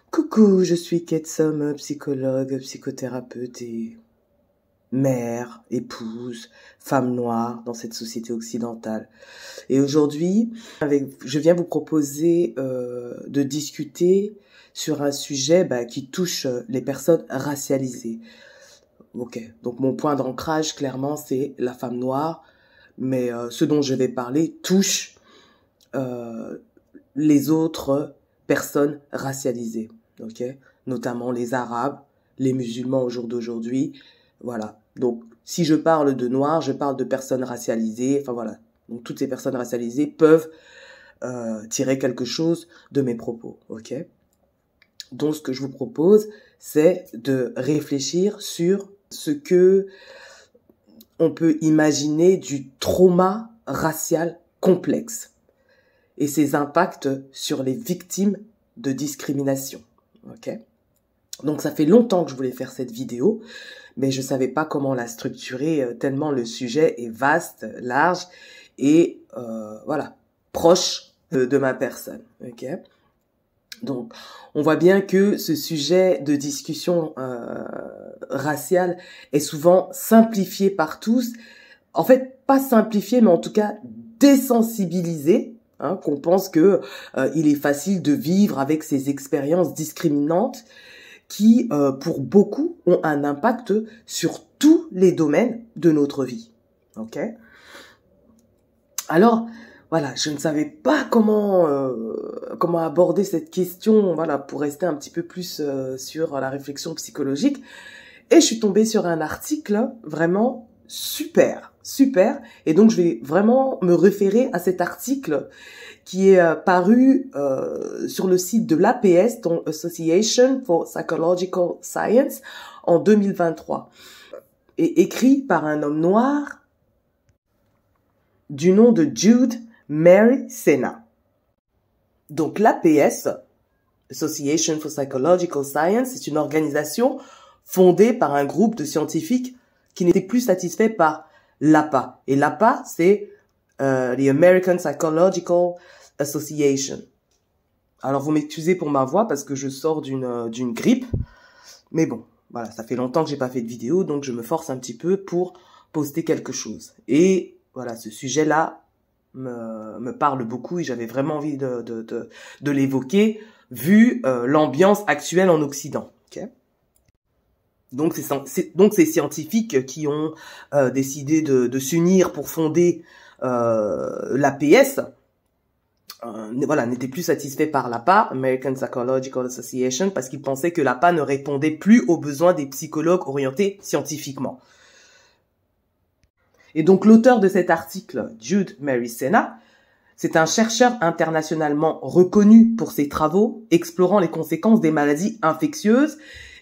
Coucou, je suis Ketsom, psychologue, psychothérapeute et mère, épouse, femme noire dans cette société occidentale. Et aujourd'hui, je viens vous proposer de discuter sur un sujet qui touche les personnes racialisées. Ok, donc mon point d'ancrage, clairement, c'est la femme noire, mais ce dont je vais parler touche les autres personnes racialisées, ok, notamment les Arabes, les musulmans au jour d'aujourd'hui, voilà. Donc, si je parle de noirs, je parle de personnes racialisées, enfin voilà. Donc, toutes ces personnes racialisées peuvent tirer quelque chose de mes propos, ok. Donc, ce que je vous propose, c'est de réfléchir sur ce que on peut imaginer du trauma racial complexe et ses impacts sur les victimes de discrimination. Ok ? Donc ça fait longtemps que je voulais faire cette vidéo, mais je savais pas comment la structurer tellement le sujet est vaste, large et voilà, proche de ma personne. Ok ? Donc on voit bien que ce sujet de discussion raciale est souvent simplifié par tous. En fait, pas simplifié, mais en tout cas désensibilisé. Qu'on pense que il est facile de vivre avec ces expériences discriminantes qui, pour beaucoup, ont un impact sur tous les domaines de notre vie. Ok ? Alors, voilà, je ne savais pas comment aborder cette question, voilà, pour rester un petit peu plus sur la réflexion psychologique. Et je suis tombée sur un article vraiment super. Et donc, je vais vraiment me référer à cet article qui est paru sur le site de l'APS, donc Association for Psychological Science, en 2023. Et écrit par un homme noir du nom de Jude Mary Sena. Donc l'APS, Association for Psychological Science, c'est une organisation fondée par un groupe de scientifiques qui n'étaient plus satisfaits par l'APA. Et l'APA, c'est the American Psychological Association. Alors vous m'excusez pour ma voix parce que je sors d'une grippe, mais bon, voilà, ça fait longtemps que j'ai pas fait de vidéo, donc je me force un petit peu pour poster quelque chose. Et voilà, ce sujet-là me parle beaucoup et j'avais vraiment envie de l'évoquer vu l'ambiance actuelle en Occident. Okay. Donc ces scientifiques qui ont décidé de s'unir pour fonder l'APS, voilà, n'étaient plus satisfaits par l'APA, American Psychological Association, parce qu'ils pensaient que l'APA ne répondait plus aux besoins des psychologues orientés scientifiquement. Et donc l'auteur de cet article, Jude Mary Sena, c'est un chercheur internationalement reconnu pour ses travaux explorant les conséquences des maladies infectieuses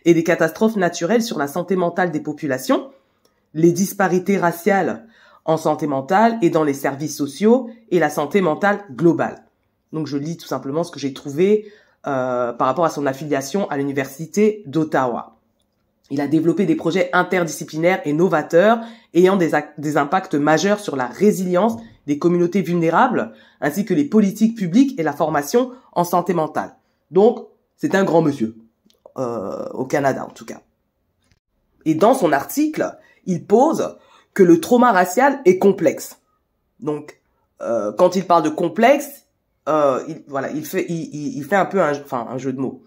et des catastrophes naturelles sur la santé mentale des populations, les disparités raciales en santé mentale et dans les services sociaux et la santé mentale globale. Donc je lis tout simplement ce que j'ai trouvé par rapport à son affiliation à l'université d'Ottawa. Il a développé des projets interdisciplinaires et novateurs ayant des impacts majeurs sur la résilience des communautés vulnérables ainsi que les politiques publiques et la formation en santé mentale. Donc c'est un grand monsieur, au Canada en tout cas. Et dans son article, il pose que le trauma racial est complexe. Donc, quand il parle de complexe, il fait un peu un jeu de mots.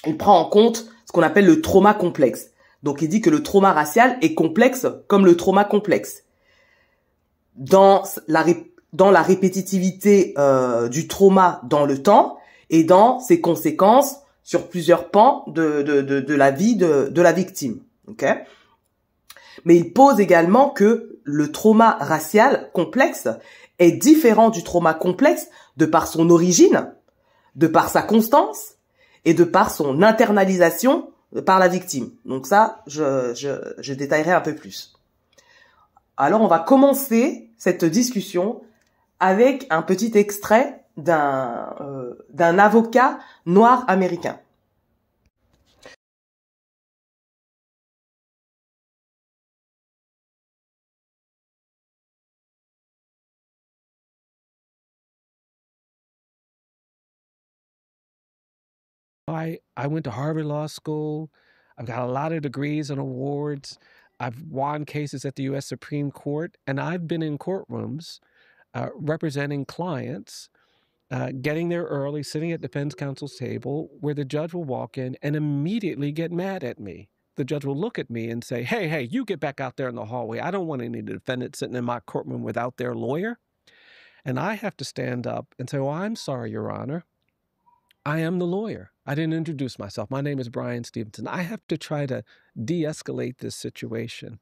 Il prend en compte ce qu'on appelle le trauma complexe. Donc, il dit que le trauma racial est complexe comme le trauma complexe. Dans la répétitivité du trauma dans le temps et dans ses conséquences sur plusieurs pans de la vie de la victime. Okay. Mais il pose également que le trauma racial complexe est différent du trauma complexe de par son origine, de par sa constance et de par son internalisation par la victime. Donc ça, je détaillerai un peu plus. Alors on va commencer cette discussion avec un petit extrait d'un avocat noir américain. I went to Harvard Law School. I've got a lot of degrees and awards. I've won cases at the U.S. Supreme Court, and I've been in courtrooms representing clients, getting there early, sitting at defense counsel's table, where the judge will walk in and immediately get mad at me. The judge will look at me and say, hey, you get back out there in the hallway. I don't want any defendants sitting in my courtroom without their lawyer. And I have to stand up and say, well, I'm sorry, Your Honor. I am the lawyer. I didn't introduce myself. My name is Brian Stevenson. I have to try to de-escalate this situation.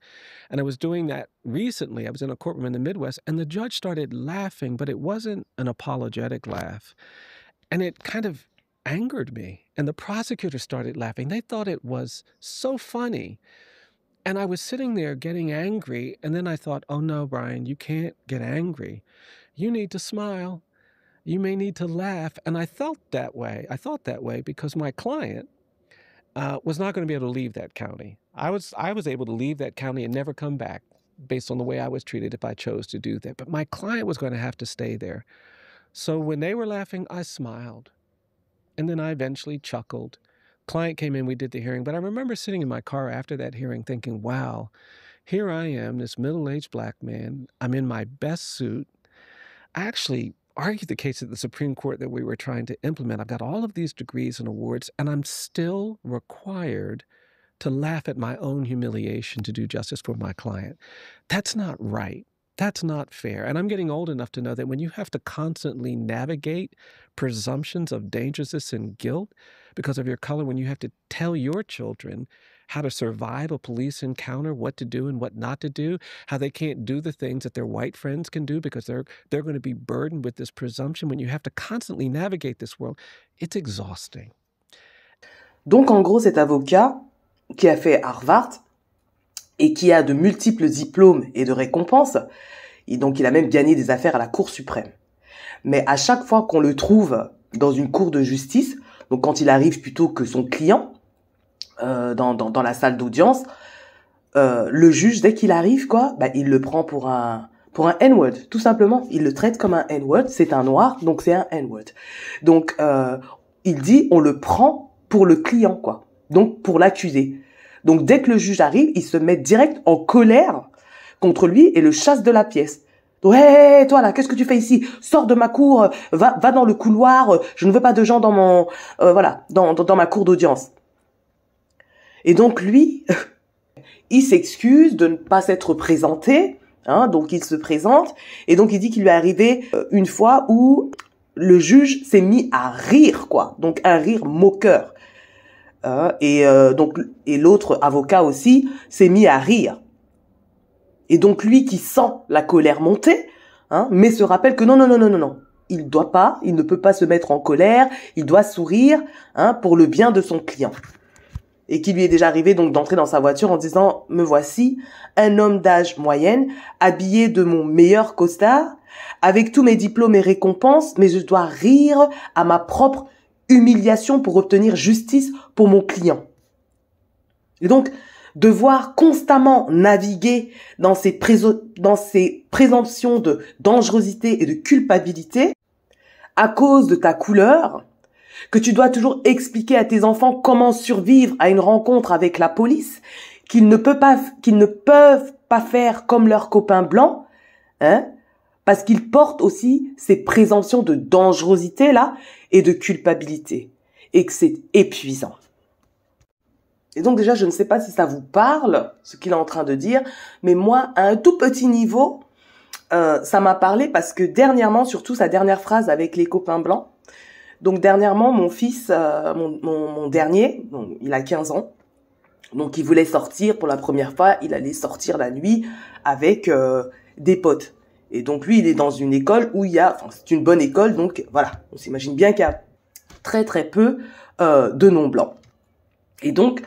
And I was doing that recently. I was in a courtroom in the Midwest, and the judge started laughing, but it wasn't an apologetic laugh. And it kind of angered me. And the prosecutor started laughing. They thought it was so funny. And I was sitting there getting angry. And then I thought, oh no, Brian, you can't get angry. You need to smile. You may need to laugh. And I felt that way. I thought that way because my client was not going to be able to leave that county. I was able to leave that county and never come back based on the way I was treated if I chose to do that. But my client was going to have to stay there. So when they were laughing, I smiled. And then I eventually chuckled. Client came in, we did the hearing. But I remember sitting in my car after that hearing thinking, wow, here I am, this middle-aged black man. I'm in my best suit. I actually argued the case at the Supreme Court that we were trying to implement. I've got all of these degrees and awards, and I'm still required to laugh at my own humiliation to do justice for my client. That's not right. That's not fair. And I'm getting old enough to know that when you have to constantly navigate presumptions of dangerousness and guilt because of your color, when you have to tell your children how to survive a police encounter, what to do and what not to do, how they can't do the things that their white friends can do because they're going to be burdened with this presumption. When you have to constantly navigate this world, it's exhausting. Donc, en gros, cet avocat qui a fait Harvard et qui a de multiples diplômes et de récompenses, et donc il a même gagné des affaires à la Cour suprême. Mais à chaque fois qu'on le trouve dans une cour de justice, donc quand il arrive plutôt que son client, dans la salle d'audience, le juge, dès qu'il arrive, il le prend pour un N-word, tout simplement. Il le traite comme un N-word, c'est un noir, donc c'est un N-word. Donc, il dit, on le prend pour le client, quoi. Donc, pour l'accusé. Donc, dès que le juge arrive, il se met direct en colère contre lui et le chasse de la pièce. Donc, hey, toi là, qu'est-ce que tu fais ici? Sors de ma cour, va dans le couloir, je ne veux pas de gens dans mon, dans ma cour d'audience. Et donc lui, il s'excuse de ne pas s'être présenté, donc il se présente, et donc il dit qu'il lui est arrivé une fois où le juge s'est mis à rire, quoi, donc un rire moqueur. Et l'autre avocat aussi s'est mis à rire. Et donc lui qui sent la colère monter, mais se rappelle que non, il ne peut pas se mettre en colère, il doit sourire, pour le bien de son client. Et qui lui est déjà arrivé donc d'entrer dans sa voiture en disant « Me voici, un homme d'âge moyenne, habillé de mon meilleur costard, avec tous mes diplômes et récompenses, mais je dois rire à ma propre humiliation pour obtenir justice pour mon client. » Et donc, devoir constamment naviguer dans ces présomptions de dangerosité et de culpabilité à cause de ta couleur, que tu dois toujours expliquer à tes enfants comment survivre à une rencontre avec la police, qu'ils ne peuvent pas faire comme leurs copains blancs, parce qu'ils portent aussi ces présomptions de dangerosité là et de culpabilité, et que c'est épuisant. Et donc déjà, je ne sais pas si ça vous parle, ce qu'il est en train de dire, mais moi, à un tout petit niveau, ça m'a parlé parce que dernièrement, surtout sa dernière phrase avec les copains blancs, donc dernièrement, mon fils, mon dernier, donc, il a 15 ans, donc il voulait sortir pour la première fois, il allait sortir la nuit avec des potes. Et donc lui, il est dans une école où c'est une bonne école, donc voilà, on s'imagine bien qu'il y a très très peu de non-blancs. Et donc,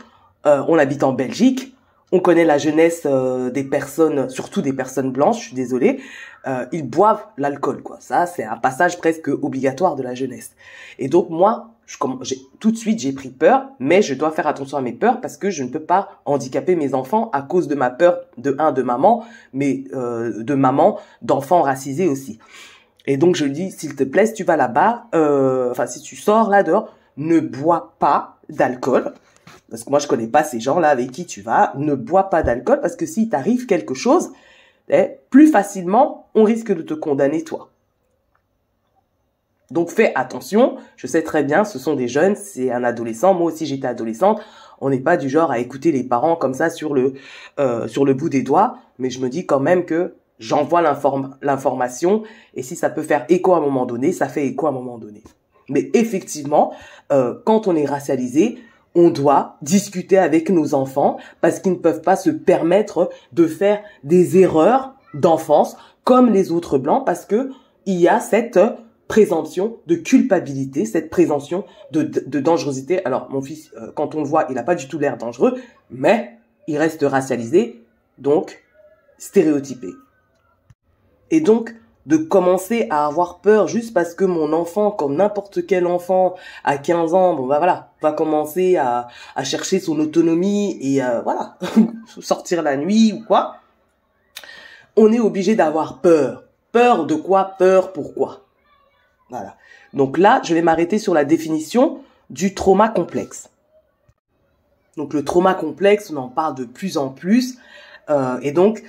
on habite en Belgique, on connaît la jeunesse des personnes, surtout des personnes blanches, je suis désolée, ils boivent l'alcool, quoi. Ça, c'est un passage presque obligatoire de la jeunesse. Et donc moi, tout de suite, j'ai pris peur, mais je dois faire attention à mes peurs parce que je ne peux pas handicaper mes enfants à cause de ma peur de maman, mais de maman, d'enfants racisés aussi. Et donc je lui dis, s'il te plaît, si tu vas là-bas, si tu sors là dehors, ne bois pas d'alcool. Parce que moi, je connais pas ces gens-là avec qui tu vas. Ne bois pas d'alcool parce que s'il t'arrive quelque chose, plus facilement, on risque de te condamner toi. Donc, fais attention. Je sais très bien, ce sont des jeunes, c'est un adolescent. Moi aussi, j'étais adolescente. On n'est pas du genre à écouter les parents comme ça sur le bout des doigts. Mais je me dis quand même que j'envoie l'information. Et si ça peut faire écho à un moment donné, ça fait écho à un moment donné. Mais effectivement, quand on est racialisé, on doit discuter avec nos enfants parce qu'ils ne peuvent pas se permettre de faire des erreurs d'enfance comme les autres blancs parce que il y a cette présomption de culpabilité, cette présomption de dangerosité. Alors, mon fils, quand on le voit, il n'a pas du tout l'air dangereux, mais il reste racialisé, donc stéréotypé. Et donc, de commencer à avoir peur juste parce que mon enfant, comme n'importe quel enfant à 15 ans, bon bah voilà, va commencer à chercher son autonomie et voilà, sortir la nuit ou quoi. On est obligé d'avoir peur. Peur de quoi? Peur pourquoi? Voilà. Donc là, je vais m'arrêter sur la définition du trauma complexe. Donc le trauma complexe, on en parle de plus en plus. Et donc,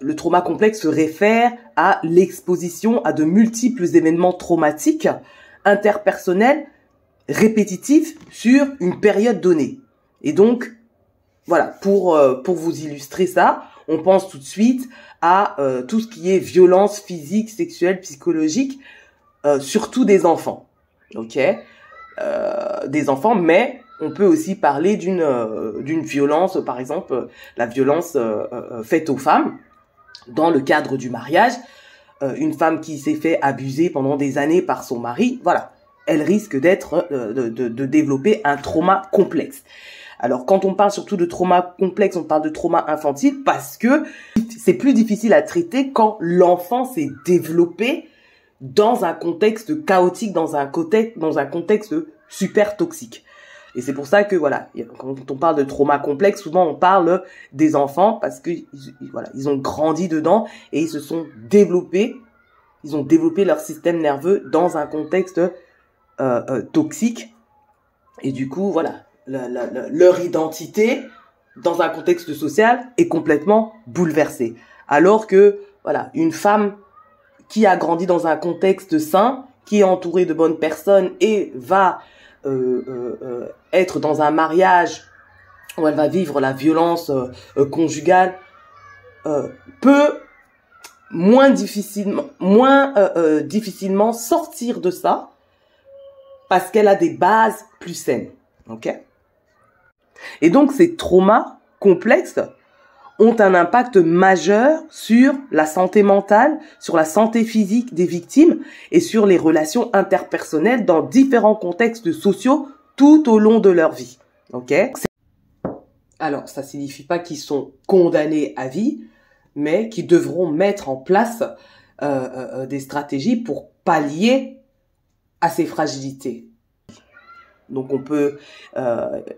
le trauma complexe se réfère à l'exposition à de multiples événements traumatiques, interpersonnels, répétitifs sur une période donnée. Et donc, voilà, pour vous illustrer ça, on pense tout de suite à tout ce qui est violence physique, sexuelle, psychologique, surtout des enfants. Ok, des enfants, mais on peut aussi parler d'une violence, par exemple, la violence faite aux femmes dans le cadre du mariage. Une femme qui s'est fait abuser pendant des années par son mari, voilà, elle risque de développer un trauma complexe. Alors, quand on parle surtout de trauma complexe, on parle de trauma infantile parce que c'est plus difficile à traiter quand l'enfant s'est développé dans un contexte chaotique, dans un contexte super toxique. Et c'est pour ça que, voilà, quand on parle de trauma complexe, souvent on parle des enfants parce que, voilà, ils ont grandi dedans et ils se sont développés, ils ont développé leur système nerveux dans un contexte toxique. Et du coup, voilà, leur identité dans un contexte social est complètement bouleversée. Alors que, voilà, une femme qui a grandi dans un contexte sain, qui est entourée de bonnes personnes et va être dans un mariage où elle va vivre la violence conjugale, peut moins difficilement sortir de ça parce qu'elle a des bases plus saines. Ok? Et donc ces traumas complexes ont un impact majeur sur la santé mentale, sur la santé physique des victimes et sur les relations interpersonnelles dans différents contextes sociaux tout au long de leur vie. Ok? Alors, ça signifie pas qu'ils sont condamnés à vie, mais qu'ils devront mettre en place des stratégies pour pallier à ces fragilités. Donc, on peut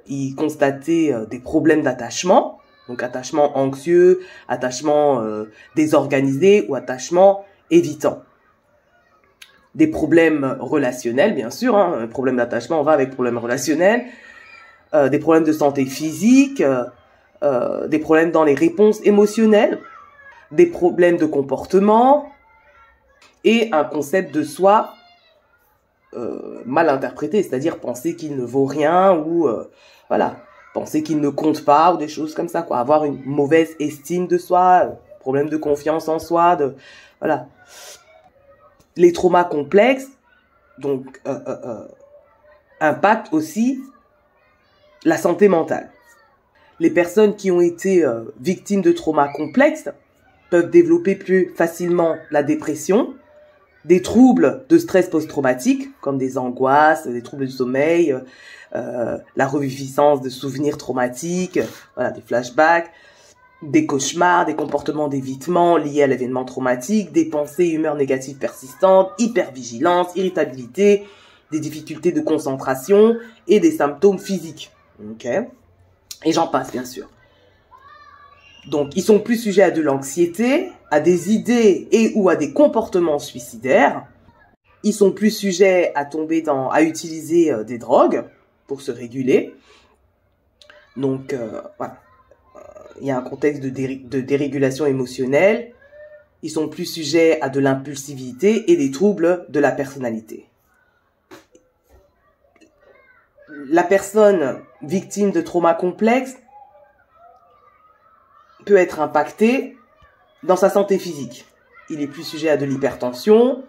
y constater des problèmes d'attachement. Donc, attachement anxieux, attachement désorganisé ou attachement évitant. Des problèmes relationnels, bien sûr. Un problème d'attachement, on va avec problème relationnel. Des problèmes de santé physique. Des problèmes dans les réponses émotionnelles. Des problèmes de comportement. Et un concept de soi mal interprété. C'est-à-dire penser qu'il ne vaut rien ou... voilà. Penser qu'il ne compte pas ou des choses comme ça, quoi. Avoir une mauvaise estime de soi, problème de confiance en soi, voilà. Les traumas complexes, donc, impactent aussi la santé mentale. Les personnes qui ont été victimes de traumas complexes peuvent développer plus facilement la dépression, des troubles de stress post-traumatique, comme des angoisses, des troubles du sommeil, la reviviscence de souvenirs traumatiques, voilà, des flashbacks, des cauchemars, des comportements d'évitement liés à l'événement traumatique, des pensées et humeurs négatives persistantes, hypervigilance, irritabilité, des difficultés de concentration et des symptômes physiques. Ok ? Et j'en passe, bien sûr. Donc, ils sont plus sujets à de l'anxiété, à des idées et ou à des comportements suicidaires. ils sont plus sujets à à utiliser des drogues pour se réguler. Donc, voilà. Il y a un contexte de dérégulation émotionnelle. Ils sont plus sujets à de l'impulsivité et des troubles de la personnalité. La personne victime de trauma complexe peut être impactée dans sa santé physique. Il est plus sujet à de l'hypertension,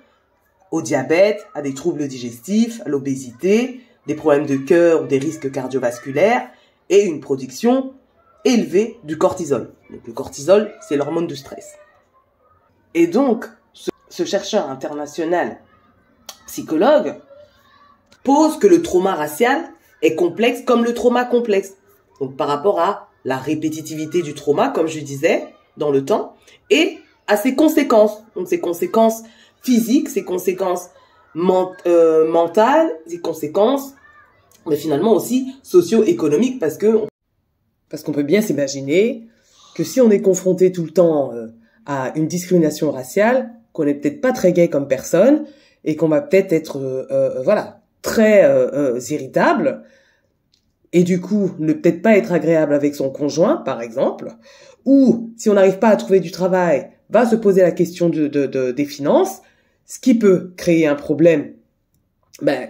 au diabète, à des troubles digestifs, à l'obésité, des problèmes de cœur ou des risques cardiovasculaires et une production élevée du cortisol. Donc le cortisol, c'est l'hormone du stress. Et donc, ce chercheur international psychologue pose que le trauma racial est complexe comme le trauma complexe. Donc par rapport à la répétitivité du trauma, comme je disais, dans le temps, et à ses conséquences. Donc ses conséquences physiques, ses conséquences mentales, ses conséquences, mais finalement aussi socio-économiques, parce qu'on peut bien s'imaginer que si on est confronté tout le temps à une discrimination raciale, qu'on est peut-être pas très gai comme personne, et qu'on va peut-être être, voilà, très irritable, et du coup ne peut-être pas être agréable avec son conjoint, par exemple, ou si on n'arrive pas à trouver du travail, va se poser la question des finances, ce qui peut créer un problème,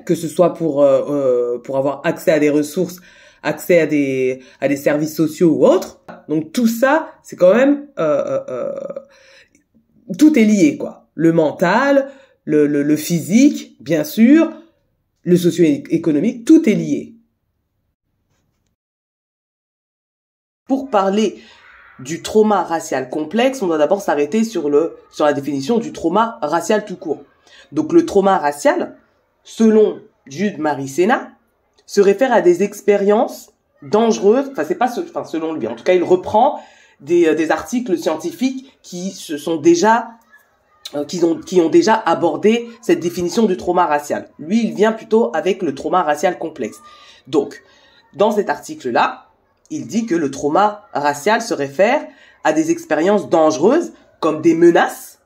que ce soit pour avoir accès à des ressources, accès à des services sociaux ou autres. Donc tout ça, c'est quand même tout est lié, quoi. Le mental, le physique, bien sûr, le socio-économique, tout est lié. Pour parler du trauma racial complexe, on doit d'abord s'arrêter sur la définition du trauma racial tout court. Donc le trauma racial, selon Jude Maricena, se réfère à des expériences dangereuses, enfin c'est pas selon lui, en tout cas il reprend des articles scientifiques qui ont déjà abordé cette définition du trauma racial. Lui, il vient plutôt avec le trauma racial complexe. Donc, dans cet article-là, il dit que le trauma racial se réfère à des expériences dangereuses comme des menaces,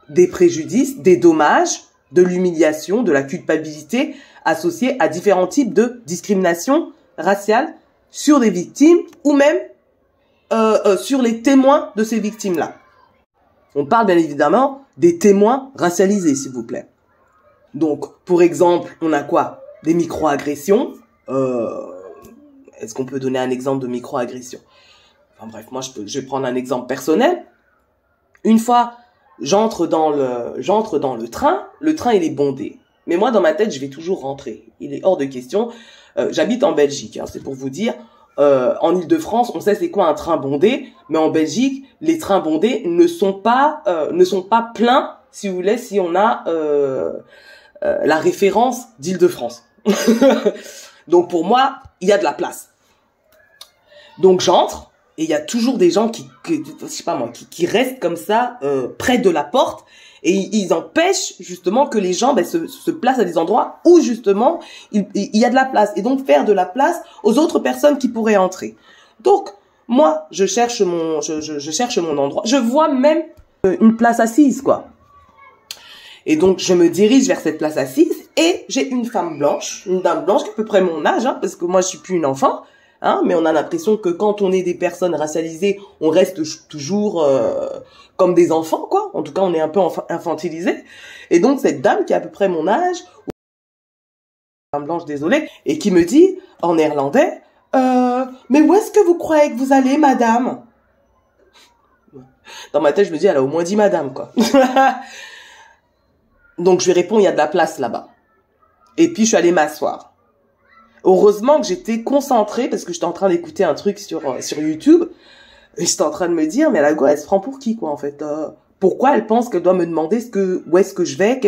des préjudices, des dommages, de l'humiliation, de la culpabilité associée à différents types de discrimination raciale sur des victimes ou même sur les témoins de ces victimes-là. On parle bien évidemment des témoins racialisés, s'il vous plaît. Donc, pour exemple, on a quoi? Des micro-agressions. Est-ce qu'on peut donner un exemple de micro-agression? Enfin bref, moi je vais prendre un exemple personnel. Une fois, j'entre dans le train il est bondé. Mais moi, dans ma tête, je vais toujours rentrer. Il est hors de question. J'habite en Belgique, hein, c'est pour vous dire. En Île-de-France, on sait c'est quoi un train bondé, mais en Belgique, les trains bondés ne sont pas pleins, si vous voulez, si on a la référence d'Île-de-France. Donc pour moi, il y a de la place. Donc j'entre et il y a toujours des gens je sais pas moi, qui restent comme ça près de la porte et ils empêchent justement que les gens se placent à des endroits où justement il y a de la place et donc faire de la place aux autres personnes qui pourraient entrer. Donc moi je cherche mon endroit. Je vois même une place assise quoi. Et donc, je me dirige vers cette place assise et j'ai une dame blanche qui est à peu près mon âge, hein, parce que moi, je suis plus une enfant, hein, mais on a l'impression que quand on est des personnes racialisées, on reste toujours comme des enfants, quoi. En tout cas, on est un peu infantilisé. Et donc, cette dame qui a à peu près mon âge, dame blanche, désolée, et qui me dit, en néerlandais, mais où est-ce que vous croyez que vous allez, madame? Dans ma tête, je me dis, elle a au moins dit madame, quoi. Donc, je lui réponds, il y a de la place là-bas. Et puis, je suis allée m'asseoir. Heureusement que j'étais concentrée parce que j'étais en train d'écouter un truc sur YouTube. Et j'étais en train de me dire, mais la go, elle se prend pour qui, quoi, en fait? Pourquoi elle pense qu'elle doit me demander où est-ce que je vais,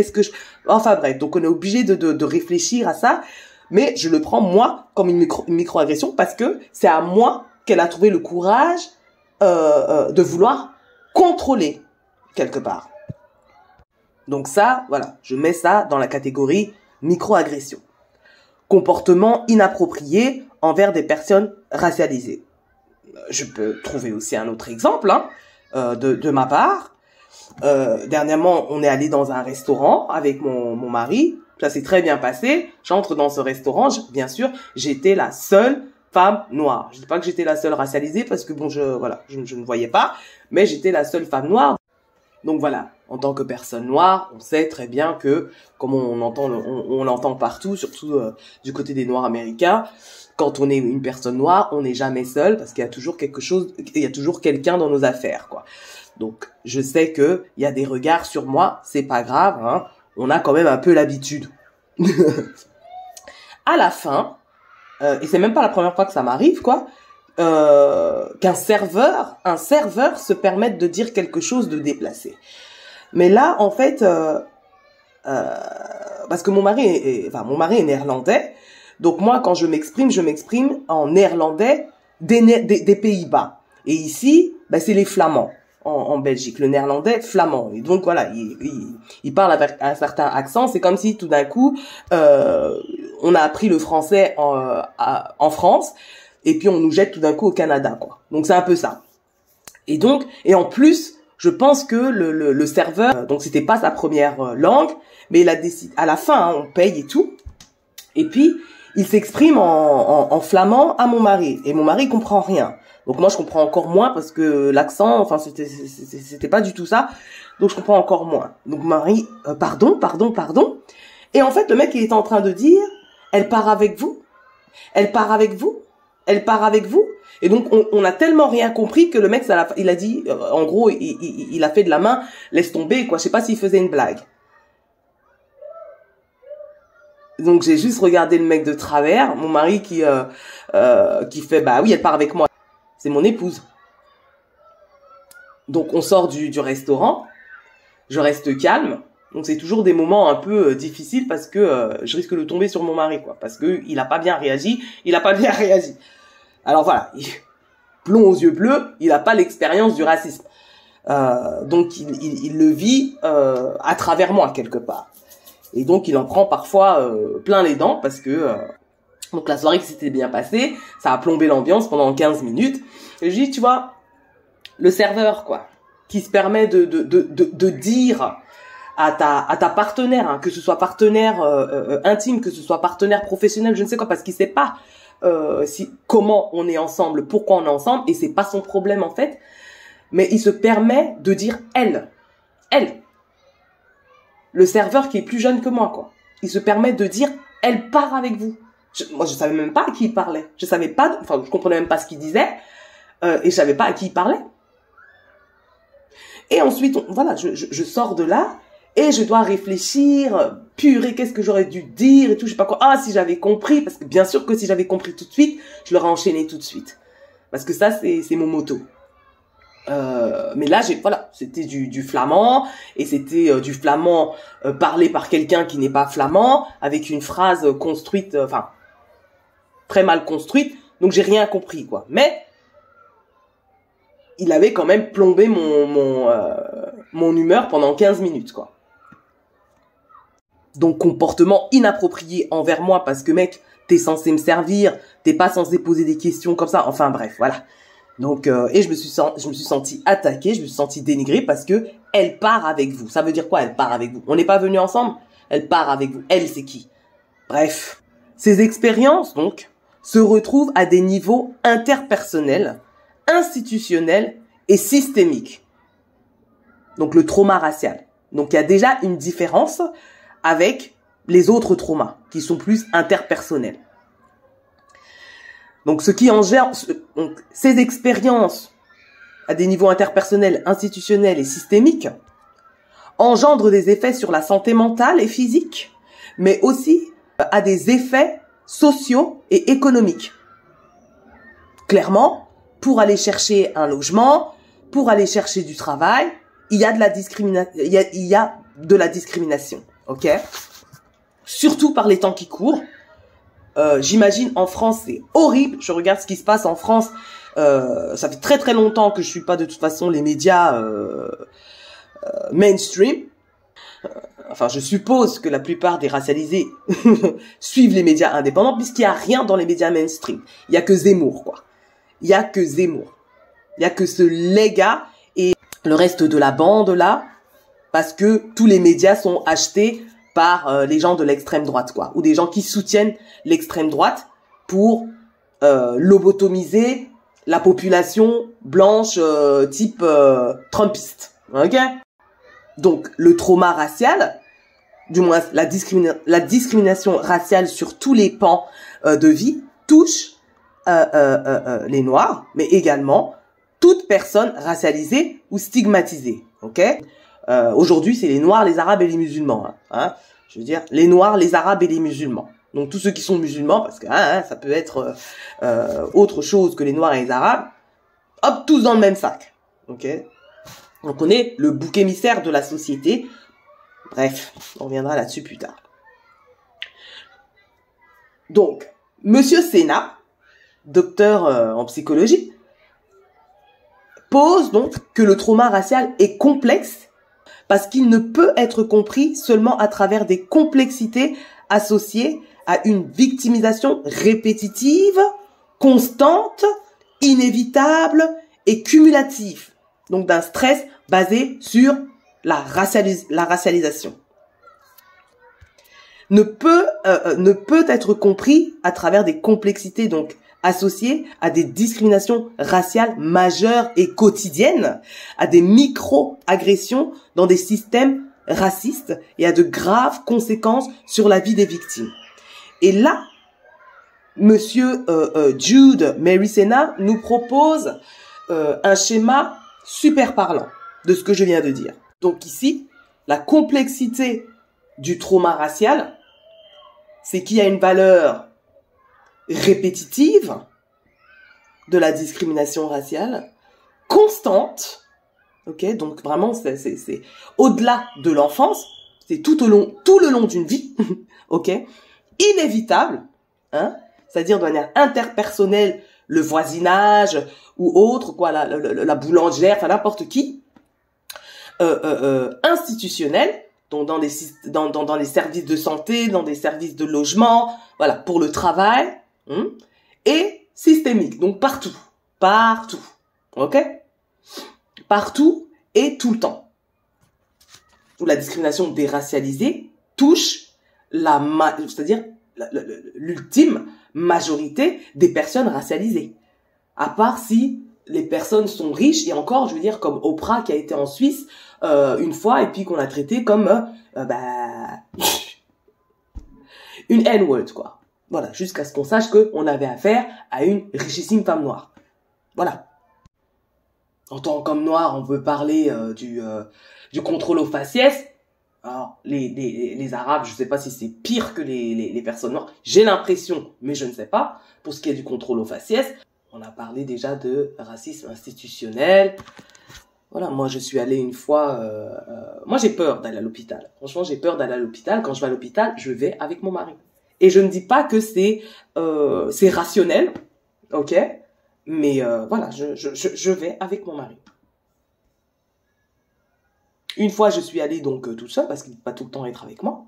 Enfin, bref. Donc, on est obligé de réfléchir à ça. Mais je le prends, moi, comme une micro-agression parce que c'est à moi qu'elle a trouvé le courage, de vouloir contrôler, quelque part. Donc ça, voilà, je mets ça dans la catégorie micro-agression. Comportement inapproprié envers des personnes racialisées. Je peux trouver aussi un autre exemple de ma part. Dernièrement, on est allé dans un restaurant avec mon mari. Ça s'est très bien passé. J'entre dans ce restaurant. Bien sûr, j'étais la seule femme noire. Je dis pas que j'étais la seule racialisée parce que bon, je ne voyais pas, mais j'étais la seule femme noire. Donc voilà, en tant que personne noire, on sait très bien que, comme on l'entend partout, surtout du côté des Noirs américains, quand on est une personne noire, on n'est jamais seul parce qu'il y a toujours il y a toujours quelqu'un dans nos affaires, quoi. Donc je sais que il y a des regards sur moi, c'est pas grave, hein. On a quand même un peu l'habitude. À la fin, et c'est même pas la première fois que ça m'arrive, quoi, qu'un serveur se permette de dire quelque chose de déplacé. Mais là, en fait, parce que mon mari est néerlandais, donc moi, quand je m'exprime en néerlandais des Pays-Bas. Et ici, c'est les Flamands en Belgique, le néerlandais flamand. Et donc voilà, il parle avec un certain accent. C'est comme si tout d'un coup, on a appris le français en France. Et puis on nous jette tout d'un coup au Canada, quoi. Donc c'est un peu ça. Et en plus, je pense que le serveur, donc c'était pas sa première langue, mais il a décidé, à la fin, hein, on paye et tout. Et puis il s'exprime en flamand à mon mari. Et mon mari comprend rien. Donc moi je comprends encore moins parce que l'accent, enfin c'était pas du tout ça. Donc je comprends encore moins. Donc Marie, pardon. Et en fait le mec il est en train de dire, elle part avec vous. Elle part avec vous. Et donc, on a tellement rien compris que le mec, il a dit, en gros, il a fait de la main, laisse tomber, quoi. Je sais pas s'il faisait une blague. Donc, j'ai juste regardé le mec de travers, mon mari qui fait, bah oui, elle part avec moi. C'est mon épouse. Donc, on sort du restaurant. Je reste calme. Donc, c'est toujours des moments un peu difficiles parce que je risque de tomber sur mon mari, quoi. Parce que il a pas bien réagi. Alors voilà, plomb aux yeux bleus, il n'a pas l'expérience du racisme. Donc il le vit à travers moi quelque part. Et donc il en prend parfois plein les dents parce que donc la soirée qui s'était bien passée, ça a plombé l'ambiance pendant 15 minutes. Et je dis, tu vois, le serveur, quoi, qui se permet de dire à ta partenaire, hein, que ce soit partenaire intime, que ce soit partenaire professionnel, je ne sais quoi, parce qu'il sait pas comment on est ensemble, pourquoi on est ensemble, et c'est pas son problème en fait, mais il se permet de dire elle, le serveur qui est plus jeune que moi, quoi, il se permet de dire elle part avec vous. Moi je savais même pas à qui il parlait, je comprenais même pas ce qu'il disait, et je savais pas à qui il parlait. Et ensuite voilà, je sors de là et je dois réfléchir, purée, qu'est-ce que j'aurais dû dire et tout, je sais pas quoi. Ah, si j'avais compris, parce que bien sûr que si j'avais compris tout de suite, je l'aurais enchaîné tout de suite. Parce que ça, c'est mon motto. Mais là, c'était du flamand, et c'était du flamand parlé par quelqu'un qui n'est pas flamand, avec une phrase construite, très mal construite, donc j'ai rien compris, quoi. Mais il avait quand même plombé mon humeur pendant 15 minutes, quoi. Donc, comportement inapproprié envers moi parce que, mec, t'es censé me servir, t'es pas censé poser des questions comme ça. Enfin, bref, voilà. Donc, et je me suis sentie attaquée, je me suis sentie dénigrée parce que elle part avec vous. Ça veut dire quoi, elle part avec vous? On n'est pas venus ensemble? Elle part avec vous. Elle, c'est qui? Bref. Ces expériences, donc, se retrouvent à des niveaux interpersonnels, institutionnels et systémiques. Donc, le trauma racial. Donc, il y a déjà une différence avec les autres traumas qui sont plus interpersonnels. Donc, ces expériences à des niveaux interpersonnels, institutionnels et systémiques engendrent des effets sur la santé mentale et physique, mais aussi à des effets sociaux et économiques. Clairement, pour aller chercher un logement, pour aller chercher du travail, il y a de la discrimination. Ok, surtout par les temps qui courent. J'imagine en France c'est horrible. Je regarde ce qui se passe en France. Ça fait très très longtemps que je suis pas de toute façon les médias mainstream. Enfin, je suppose que la plupart des racialisés suivent les médias indépendants puisqu'il y a rien dans les médias mainstream. Il y a que Zemmour, quoi. Il y a que ce légat. le reste de la bande là, parce que tous les médias sont achetés par les gens de l'extrême droite, quoi, ou des gens qui soutiennent l'extrême droite pour lobotomiser la population blanche type trumpiste. Ok? Donc le trauma racial, du moins la discrimination raciale sur tous les pans de vie touche les Noirs, mais également toute personne racialisée ou stigmatisée. Ok? Aujourd'hui, c'est les Noirs, les Arabes et les musulmans. Hein. Je veux dire, les Noirs, les Arabes et les musulmans. Donc tous ceux qui sont musulmans, parce que ça peut être autre chose que les Noirs et les Arabes, hop, tous dans le même sac. Ok? Donc on est le bouc émissaire de la société. Bref, on reviendra là-dessus plus tard. Donc, Monsieur Sena, docteur en psychologie, pose donc que le trauma racial est complexe parce qu'il ne peut être compris seulement à travers des complexités associées à une victimisation répétitive, constante, inévitable et cumulative. Donc d'un stress basé sur la racialisation. Ne peut être compris à travers des complexités donc associées à des discriminations raciales majeures et quotidiennes, à des micro-agressions dans des systèmes racistes et à de graves conséquences sur la vie des victimes. Et là, Monsieur Jude Mary Sena nous propose un schéma super parlant de ce que je viens de dire. Donc ici, la complexité du trauma racial, c'est qu'il y a une valeur répétitive de la discrimination raciale, constante, ok, donc vraiment c'est au-delà de l'enfance, c'est tout le long d'une vie, ok, inévitable, hein, c'est-à-dire de manière interpersonnelle, le voisinage ou autre, quoi, la boulangère, enfin n'importe qui, institutionnel, donc dans les services de santé, dans des services de logement, voilà, pour le travail, et systémique, donc partout, ok, partout et tout le temps. Où la discrimination déracialisée touche c'est-à-dire l'ultime majorité des personnes racialisées. À part si les personnes sont riches, et encore, je veux dire, comme Oprah qui a été en Suisse une fois, et puis qu'on a traité comme une N-word, quoi. Voilà, jusqu'à ce qu'on sache qu'on avait affaire à une richissime femme noire. Voilà. En tant qu'homme noir, on peut parler du contrôle aux faciès. Alors, les Arabes, je sais pas si c'est pire que les personnes noires. J'ai l'impression, mais je ne sais pas. Pour ce qui est du contrôle aux faciès, on a parlé déjà de racisme institutionnel. Voilà, moi je suis allée une fois... moi j'ai peur d'aller à l'hôpital. Franchement, j'ai peur d'aller à l'hôpital. Quand je vais à l'hôpital, je vais avec mon mari. Et je ne dis pas que c'est rationnel, ok, mais voilà, je vais avec mon mari. Une fois, je suis allée donc toute seule, parce qu'il ne peut pas tout le temps être avec moi.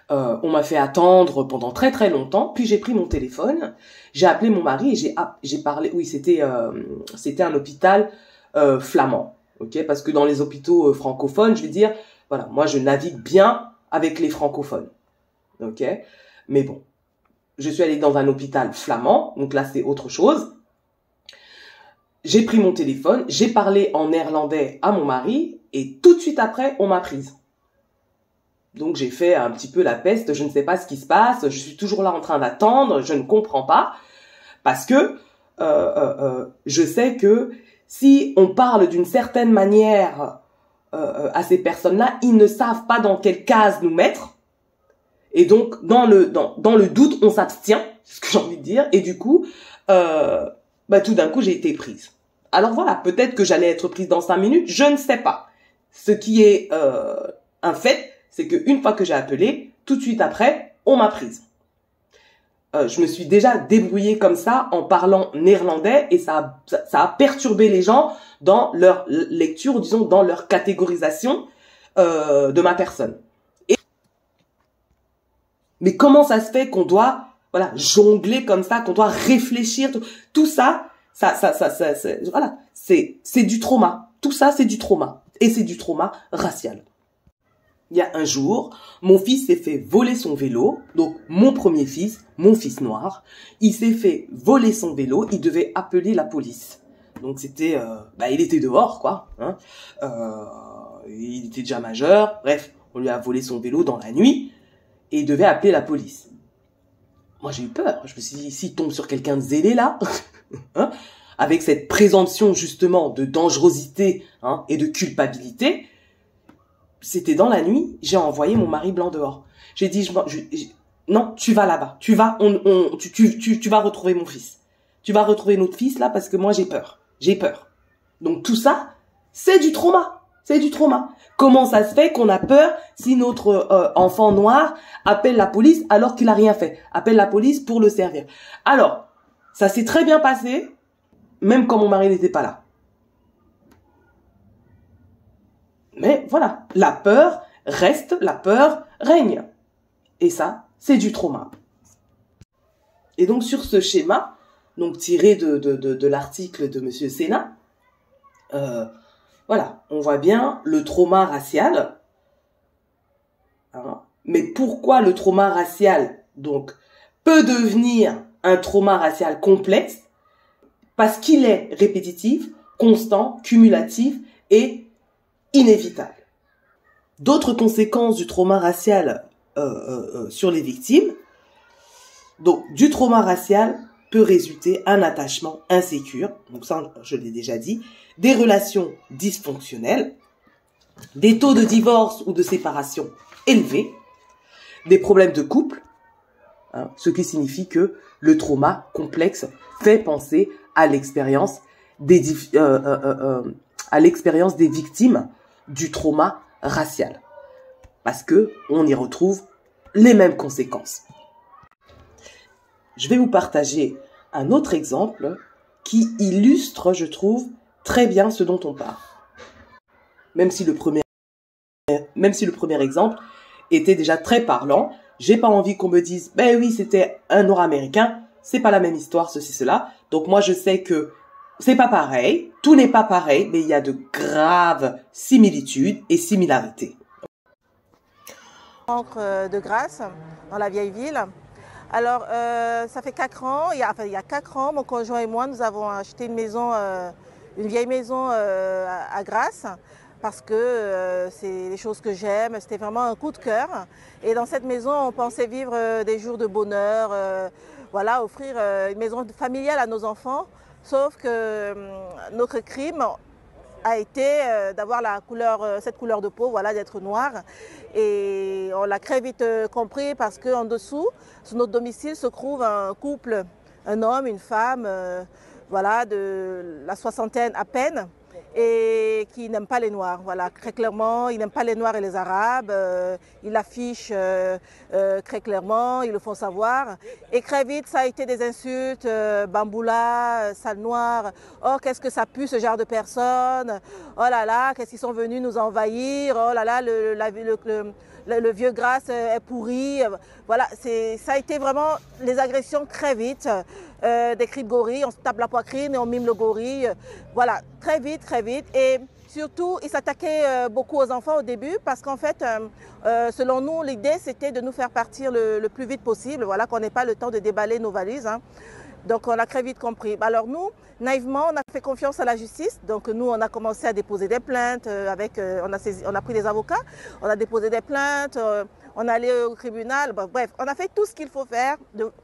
On m'a fait attendre pendant très très longtemps, puis j'ai pris mon téléphone, j'ai appelé mon mari et j'ai parlé, oui, c'était un hôpital flamand, ok, parce que dans les hôpitaux francophones, je veux dire, voilà, moi je navigue bien avec les francophones. Ok, mais bon, je suis allée dans un hôpital flamand, donc là c'est autre chose. J'ai pris mon téléphone, j'ai parlé en néerlandais à mon mari, et tout de suite après, on m'a prise. Donc j'ai fait un petit peu la peste, je ne sais pas ce qui se passe, je suis toujours là en train d'attendre, je ne comprends pas, parce que je sais que si on parle d'une certaine manière à ces personnes-là, ils ne savent pas dans quelle case nous mettre. Et donc, dans le doute, on s'abstient, c'est ce que j'ai envie de dire. Et du coup, tout d'un coup, j'ai été prise. Alors voilà, peut-être que j'allais être prise dans 5 minutes, je ne sais pas. Ce qui est un fait, c'est qu'une fois que j'ai appelé, tout de suite après, on m'a prise. Je me suis déjà débrouillée comme ça en parlant néerlandais et ça a perturbé les gens dans leur lecture, disons, dans leur catégorisation de ma personne. Mais comment ça se fait qu'on doit, voilà, jongler comme ça, qu'on doit réfléchir, tout ça, Voilà, c'est du trauma. Tout ça, c'est du trauma. Et c'est du trauma racial. Il y a un jour, mon fils s'est fait voler son vélo. Donc, mon premier fils, mon fils noir, il s'est fait voler son vélo. Il devait appeler la police. Donc, c'était, il était dehors, quoi. Hein. Il était déjà majeur. Bref, on lui a volé son vélo dans la nuit. Et il devait appeler la police. Moi, j'ai eu peur. Je me suis dit, s'il tombe sur quelqu'un de zélé, là, hein, avec cette présomption, justement, de dangerosité, hein, et de culpabilité, c'était dans la nuit, j'ai envoyé mon mari blanc dehors. J'ai dit, non, tu vas là-bas. Tu vas retrouver mon fils. Tu vas retrouver notre fils, là, parce que moi, j'ai peur. J'ai peur. Donc, tout ça, c'est du trauma. C'est du trauma. Comment ça se fait qu'on a peur si notre enfant noir appelle la police alors qu'il a rien fait? Appelle la police pour le servir. Alors, ça s'est très bien passé, même quand mon mari n'était pas là. Mais voilà, la peur reste, la peur règne. Et ça, c'est du trauma. Et donc, sur ce schéma, donc tiré de l'article de Monsieur Sénat, voilà, on voit bien le trauma racial. Hein. Mais pourquoi le trauma racial, donc, peut devenir un trauma racial complexe? Parce qu'il est répétitif, constant, cumulatif et inévitable. D'autres conséquences du trauma racial sur les victimes. Donc, du trauma racial peut résulter un attachement insécure, donc ça, je l'ai déjà dit, des relations dysfonctionnelles, des taux de divorce ou de séparation élevés, des problèmes de couple, hein, ce qui signifie que le trauma complexe fait penser à l'expérience des victimes du trauma racial, parce que on y retrouve les mêmes conséquences. Je vais vous partager un autre exemple qui illustre, je trouve, très bien ce dont on parle. Même si le premier exemple était déjà très parlant, j'ai pas envie qu'on me dise, ben oui, c'était un Nord-Américain, c'est pas la même histoire, ceci, cela. Donc moi, je sais que c'est pas pareil, tout n'est pas pareil, mais il y a de graves similitudes et similarités. De Grasse, dans la vieille ville. Alors, ça fait 4 ans, il y a 4 ans, mon conjoint et moi, nous avons acheté une maison, une vieille maison à Grasse, parce que c'est les choses que j'aime, c'était vraiment un coup de cœur. Et dans cette maison, on pensait vivre des jours de bonheur, voilà, offrir une maison familiale à nos enfants, sauf que notre crime a été d'avoir cette couleur de peau, voilà, d'être noir. Et on l'a très vite compris parce qu'en dessous, sur notre domicile, se trouve un couple, un homme, une femme, voilà, de la soixantaine à peine, et qui n'aiment pas les Noirs. Voilà, très clairement, ils n'aiment pas les Noirs et les Arabes. Ils l'affichent très clairement, ils le font savoir. Et très vite, ça a été des insultes, bamboula, sale noir. Oh, qu'est-ce que ça pue ce genre de personnes. Oh là là, qu'est-ce qu'ils sont venus nous envahir. Oh là là, le vieux Grasse est pourri. Voilà, ça a été vraiment les agressions très vite. Des cris de gorille, on se tape la poitrine et on mime le gorille. Voilà, très vite, très vite. Et surtout, ils s'attaquaient beaucoup aux enfants au début parce qu'en fait, selon nous, l'idée c'était de nous faire partir le plus vite possible, voilà, qu'on n'ait pas le temps de déballer nos valises. Hein. Donc on a très vite compris. Alors nous, naïvement, on a fait confiance à la justice. Donc nous, on a commencé à déposer des plaintes, on a pris des avocats, on a déposé des plaintes, on est allé au tribunal. Bon, bref, on a fait tout ce qu'il faut faire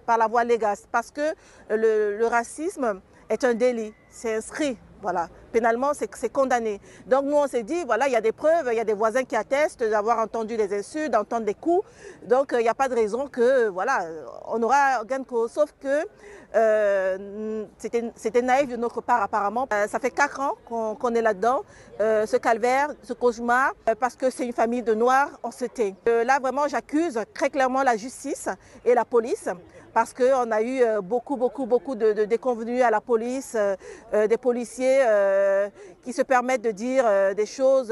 par la voie légale parce que le racisme est un délit, c'est inscrit. Voilà, pénalement, c'est condamné. Donc nous, on s'est dit, voilà, il y a des preuves, il y a des voisins qui attestent d'avoir entendu des insultes, d'entendre des coups. Donc il n'y a pas de raison que, voilà, on aura gain de cause. Sauf que c'était naïf de notre part apparemment. Ça fait 4 ans qu'on est là-dedans, ce calvaire, ce cauchemar, parce que c'est une famille de Noirs, on se tait. Là, vraiment, j'accuse très clairement la justice et la police. Parce qu'on a eu beaucoup de déconvenues à la police, des policiers qui se permettent de dire des choses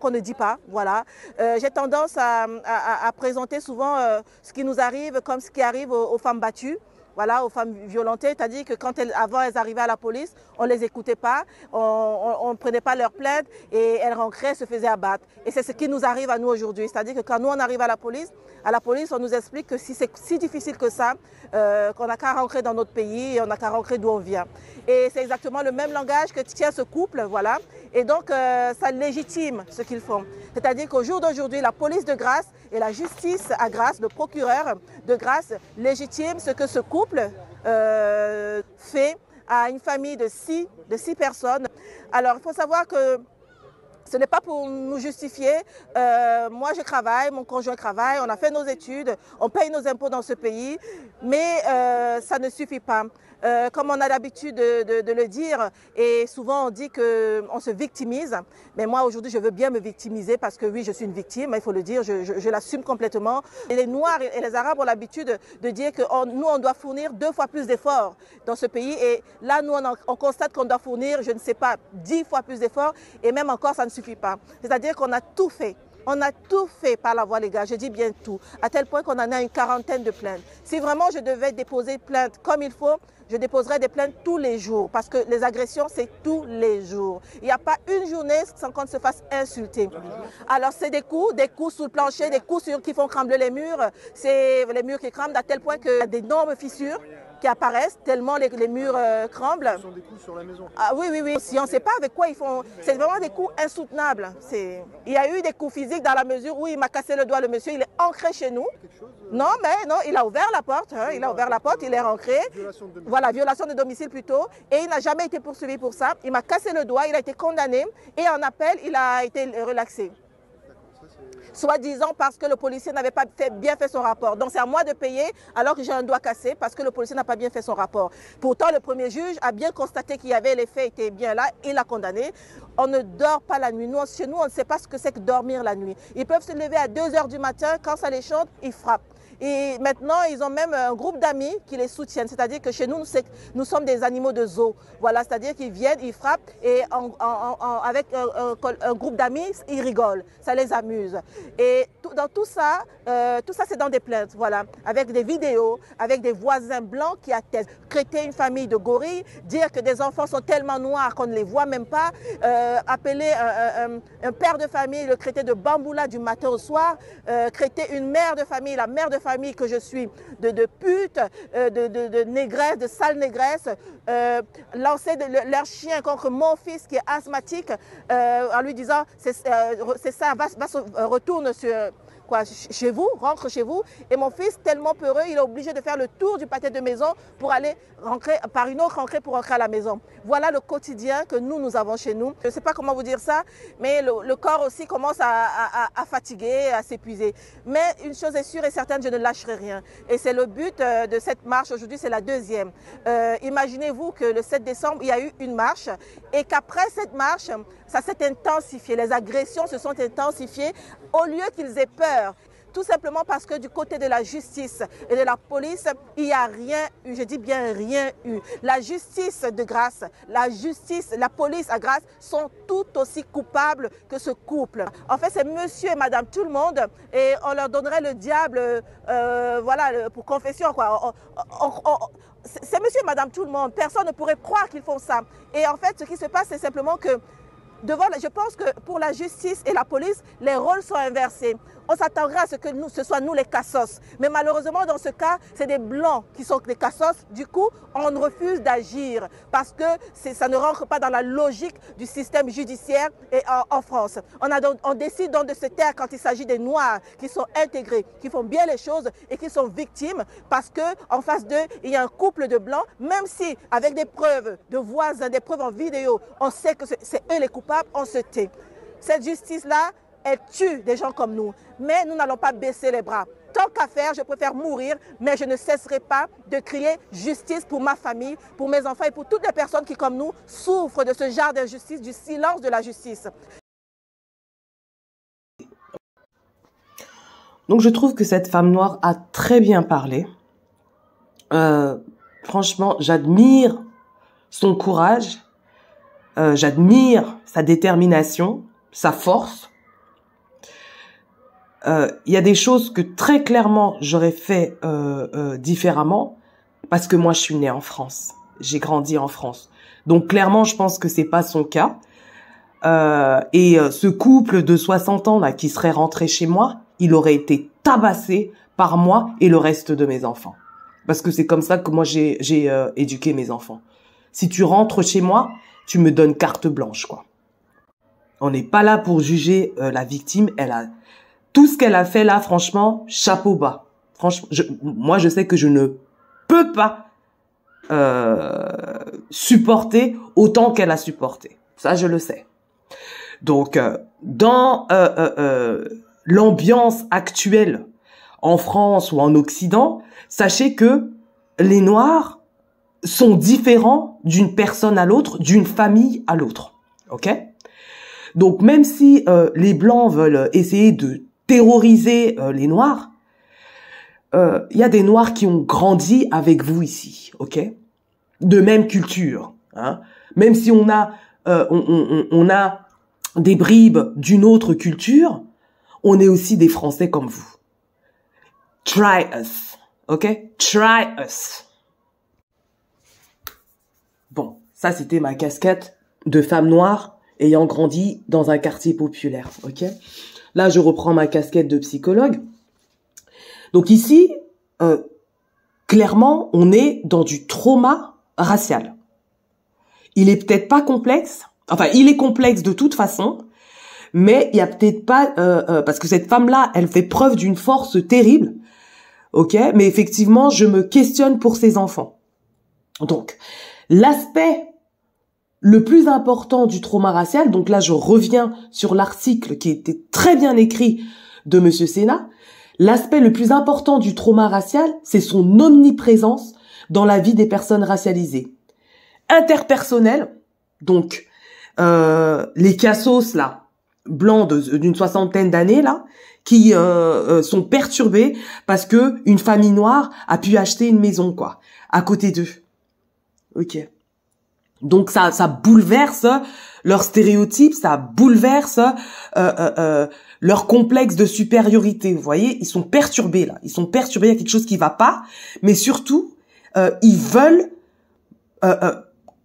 qu'on ne dit pas. Voilà. J'ai tendance à présenter souvent ce qui nous arrive comme ce qui arrive aux femmes battues. voilà, aux femmes violentées, c'est-à-dire que quand avant elles arrivaient à la police, on les écoutait pas, on ne prenait pas leur plainte et elles rentraient, se faisaient abattre. Et c'est ce qui nous arrive à nous aujourd'hui, c'est-à-dire que quand nous on arrive à la police, on nous explique que si c'est si difficile que ça, qu'on n'a qu'à rentrer dans notre pays et on n'a qu'à rentrer d'où on vient. Et c'est exactement le même langage que tient ce couple, voilà. Et donc ça légitime ce qu'ils font. C'est-à-dire qu'au jour d'aujourd'hui, la police de Grasse et la justice à Grasse, le procureur de Grasse, légitime ce que ce couple fait à une famille de six personnes. Alors il faut savoir que ce n'est pas pour nous justifier. Moi, je travaille, mon conjoint travaille, on a fait nos études, on paye nos impôts dans ce pays, mais ça ne suffit pas. Comme on a l'habitude de le dire, et souvent on dit qu'on se victimise, mais moi aujourd'hui je veux bien me victimiser parce que oui, je suis une victime, il faut le dire, je l'assume complètement. Et les Noirs et les Arabes ont l'habitude de dire que nous on doit fournir 2 fois plus d'efforts dans ce pays, et là nous on constate qu'on doit fournir, je ne sais pas, 10 fois plus d'efforts, et même encore ça ne suffit pas. C'est-à-dire qu'on a tout fait. On a tout fait par la voie légale, je dis bien tout, à tel point qu'on en a une 40aine de plaintes. Si vraiment je devais déposer plainte comme il faut, je déposerais des plaintes tous les jours, parce que les agressions, c'est tous les jours. Il n'y a pas une journée sans qu'on se fasse insulter. Alors c'est des coups sous le plancher, des coups qui font trembler les murs, c'est les murs qui tremblent à tel point qu'il y a d'énormes fissures qui apparaissent tellement les murs tremblent. Ce sont des coups sur la maison. Ah oui, oui, oui. Si on ne sait pas avec quoi ils font, c'est vraiment des coups insoutenables. Il y a eu des coups physiques dans la mesure où il m'a cassé le doigt, le monsieur, il est ancré chez nous. Non, mais non, il a ouvert la porte, hein, il a ouvert la porte, il est rentré. Violation de domicile. Voilà, violation de domicile plutôt. Et il n'a jamais été poursuivi pour ça. Il m'a cassé le doigt, il a été condamné et en appel, il a été relaxé. Soi-disant parce que le policier n'avait pas bien fait son rapport. Donc c'est à moi de payer alors que j'ai un doigt cassé parce que le policier n'a pas bien fait son rapport. Pourtant, le premier juge a bien constaté qu'il y avait les faits, étaient bien là, il l'a condamné. On ne dort pas la nuit. Nous, chez nous, on ne sait pas ce que c'est que dormir la nuit. Ils peuvent se lever à 2 h du matin, quand ça les chante, ils frappent. Et maintenant, ils ont même un groupe d'amis qui les soutiennent. C'est-à-dire que chez nous, nous sommes des animaux de zoo. Voilà, c'est-à-dire qu'ils viennent, ils frappent et avec un groupe d'amis, ils rigolent. Ça les amuse. Et dans tout ça c'est dans des plaintes, voilà, avec des vidéos, avec des voisins blancs qui attestent. Traiter une famille de gorilles, dire que des enfants sont tellement noirs qu'on ne les voit même pas, appeler un père de famille, le traiter de bamboula du matin au soir, traiter une mère de famille, la mère de famille que je suis, de pute, de négresse, de sale négresse, lancer leur chien contre mon fils qui est asthmatique, en lui disant c'est ça, retourne chez vous, rentre chez vous. Et mon fils, tellement peureux, il est obligé de faire le tour du pâté de maison pour aller rentrer par une autre entrée pour rentrer à la maison. Voilà le quotidien que nous avons chez nous. Je ne sais pas comment vous dire ça, mais le corps aussi commence à fatiguer, à s'épuiser. Mais une chose est sûre et certaine, je ne lâcherai rien. Et c'est le but de cette marche. Aujourd'hui, c'est la 2e. Imaginez-vous que le 7 décembre, il y a eu une marche et qu'après cette marche, ça s'est intensifié. Les agressions se sont intensifiées au lieu qu'ils aient peur. Tout simplement parce que du côté de la justice et de la police, il n'y a rien eu, je dis bien rien eu. La justice de Grasse, la police à Grasse sont tout aussi coupables que ce couple. En fait, c'est monsieur et madame tout le monde et on leur donnerait le diable voilà, pour confession, quoi. C'est monsieur et madame tout le monde. Personne ne pourrait croire qu'ils font ça. Et en fait, ce qui se passe, c'est simplement que je pense que pour la justice et la police, les rôles sont inversés. On s'attendrait à ce que ce soit nous les cassos. Mais malheureusement, dans ce cas, c'est des blancs qui sont des cassos. Du coup, on refuse d'agir parce que ça ne rentre pas dans la logique du système judiciaire en France. On décide donc de se taire quand il s'agit des Noirs qui sont intégrés, qui font bien les choses et qui sont victimes parce qu'en face d'eux, il y a un couple de blancs. Même si, avec des preuves de voisins, des preuves en vidéo, on sait que c'est eux les coupables, on se tait. Cette justice-là, elle tue des gens comme nous. Mais nous n'allons pas baisser les bras. Tant qu'à faire, je préfère mourir, mais je ne cesserai pas de crier justice pour ma famille, pour mes enfants et pour toutes les personnes qui, comme nous, souffrent de ce genre d'injustice, du silence de la justice. Donc je trouve que cette femme noire a très bien parlé. Franchement, j'admire son courage, j'admire sa détermination, sa force. Il y a des choses que très clairement j'aurais fait différemment parce que moi je suis née en France, j'ai grandi en France. Donc clairement, je pense que c'est pas son cas. Ce couple de 60 ans là qui serait rentré chez moi, il aurait été tabassé par moi et le reste de mes enfants. Parce que c'est comme ça que moi j'ai éduqué mes enfants. Si tu rentres chez moi, tu me donnes carte blanche, quoi. On n'est pas là pour juger la victime. Elle a tout ce qu'elle a fait là, franchement, chapeau bas. Franchement, moi je sais que je ne peux pas supporter autant qu'elle a supporté. Ça, je le sais. Donc, dans l'ambiance actuelle en France ou en Occident, sachez que les Noirs sont différents d'une personne à l'autre, d'une famille à l'autre. Ok ? Donc, même si les Blancs veulent essayer de terroriser les Noirs, il y a des Noirs qui ont grandi avec vous ici, ok ? De même culture, hein ? Même si on a des bribes d'une autre culture, on est aussi des Français comme vous. Try us, ok? Try us. Bon, ça c'était ma casquette de femme noire ayant grandi dans un quartier populaire, ok? Là, je reprends ma casquette de psychologue. Donc ici, clairement, on est dans du trauma racial. Il est peut-être pas complexe, enfin, il est complexe de toute façon, mais il y a peut-être pas, parce que cette femme-là, elle fait preuve d'une force terrible, ok? Mais effectivement, je me questionne pour ses enfants. Donc, l'aspect le plus important du trauma racial, donc là, je reviens sur l'article qui était très bien écrit de Monsieur Sénat. L'aspect le plus important du trauma racial, c'est son omniprésence dans la vie des personnes racialisées. Interpersonnel, donc les cassos là, blancs d'une soixantaine d'années là, qui sont perturbés parce que une famille noire a pu acheter une maison quoi, à côté d'eux. Ok. Donc ça bouleverse leurs stéréotypes, ça bouleverse leur complexe de supériorité. Vous voyez, ils sont perturbés là, ils sont perturbés. Il y a quelque chose qui va pas, mais surtout ils veulent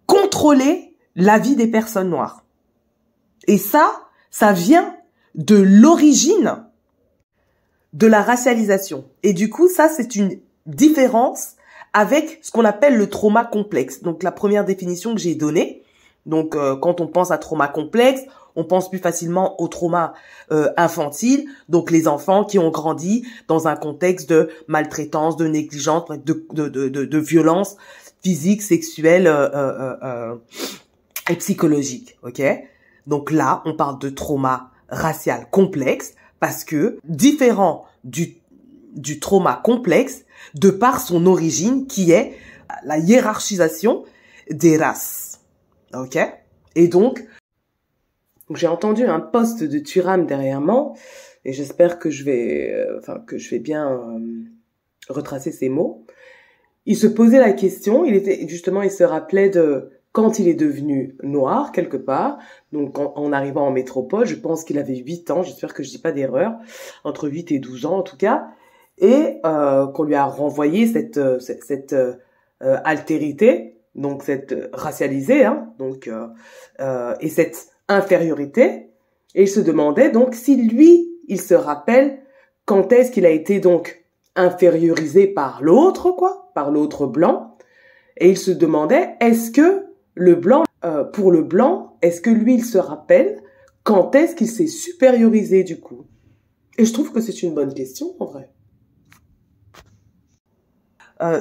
contrôler la vie des personnes noires. Et ça vient de l'origine de la racialisation. Et du coup, ça, c'est une différence avec ce qu'on appelle le trauma complexe. Donc, la première définition que j'ai donnée. Donc, quand on pense à trauma complexe, on pense plus facilement au trauma infantile. Donc, les enfants qui ont grandi dans un contexte de maltraitance, de négligence, de violence physique, sexuelle et psychologique. Ok ? Donc là, on parle de trauma racial complexe parce que différent du trauma complexe de par son origine qui est la hiérarchisation des races. Ok ? Et donc, j'ai entendu un post de Thuram derrière moi et j'espère que je vais bien retracer ces mots. Il se posait la question, il se rappelait de quand il est devenu noir quelque part, donc en arrivant en métropole, je pense qu'il avait 8 ans, j'espère que je dis pas d'erreur, entre 8 et 12 ans en tout cas, et qu'on lui a renvoyé cette altérité, donc cette racialisée, hein, donc et cette infériorité, et il se demandait donc si lui, il se rappelle quand est-ce qu'il a été donc infériorisé par l'autre, quoi, par l'autre blanc, et il se demandait est-ce que le blanc, pour le blanc, est-ce que lui, il se rappelle quand est-ce qu'il s'est supériorisé du coup? Et je trouve que c'est une bonne question, en vrai.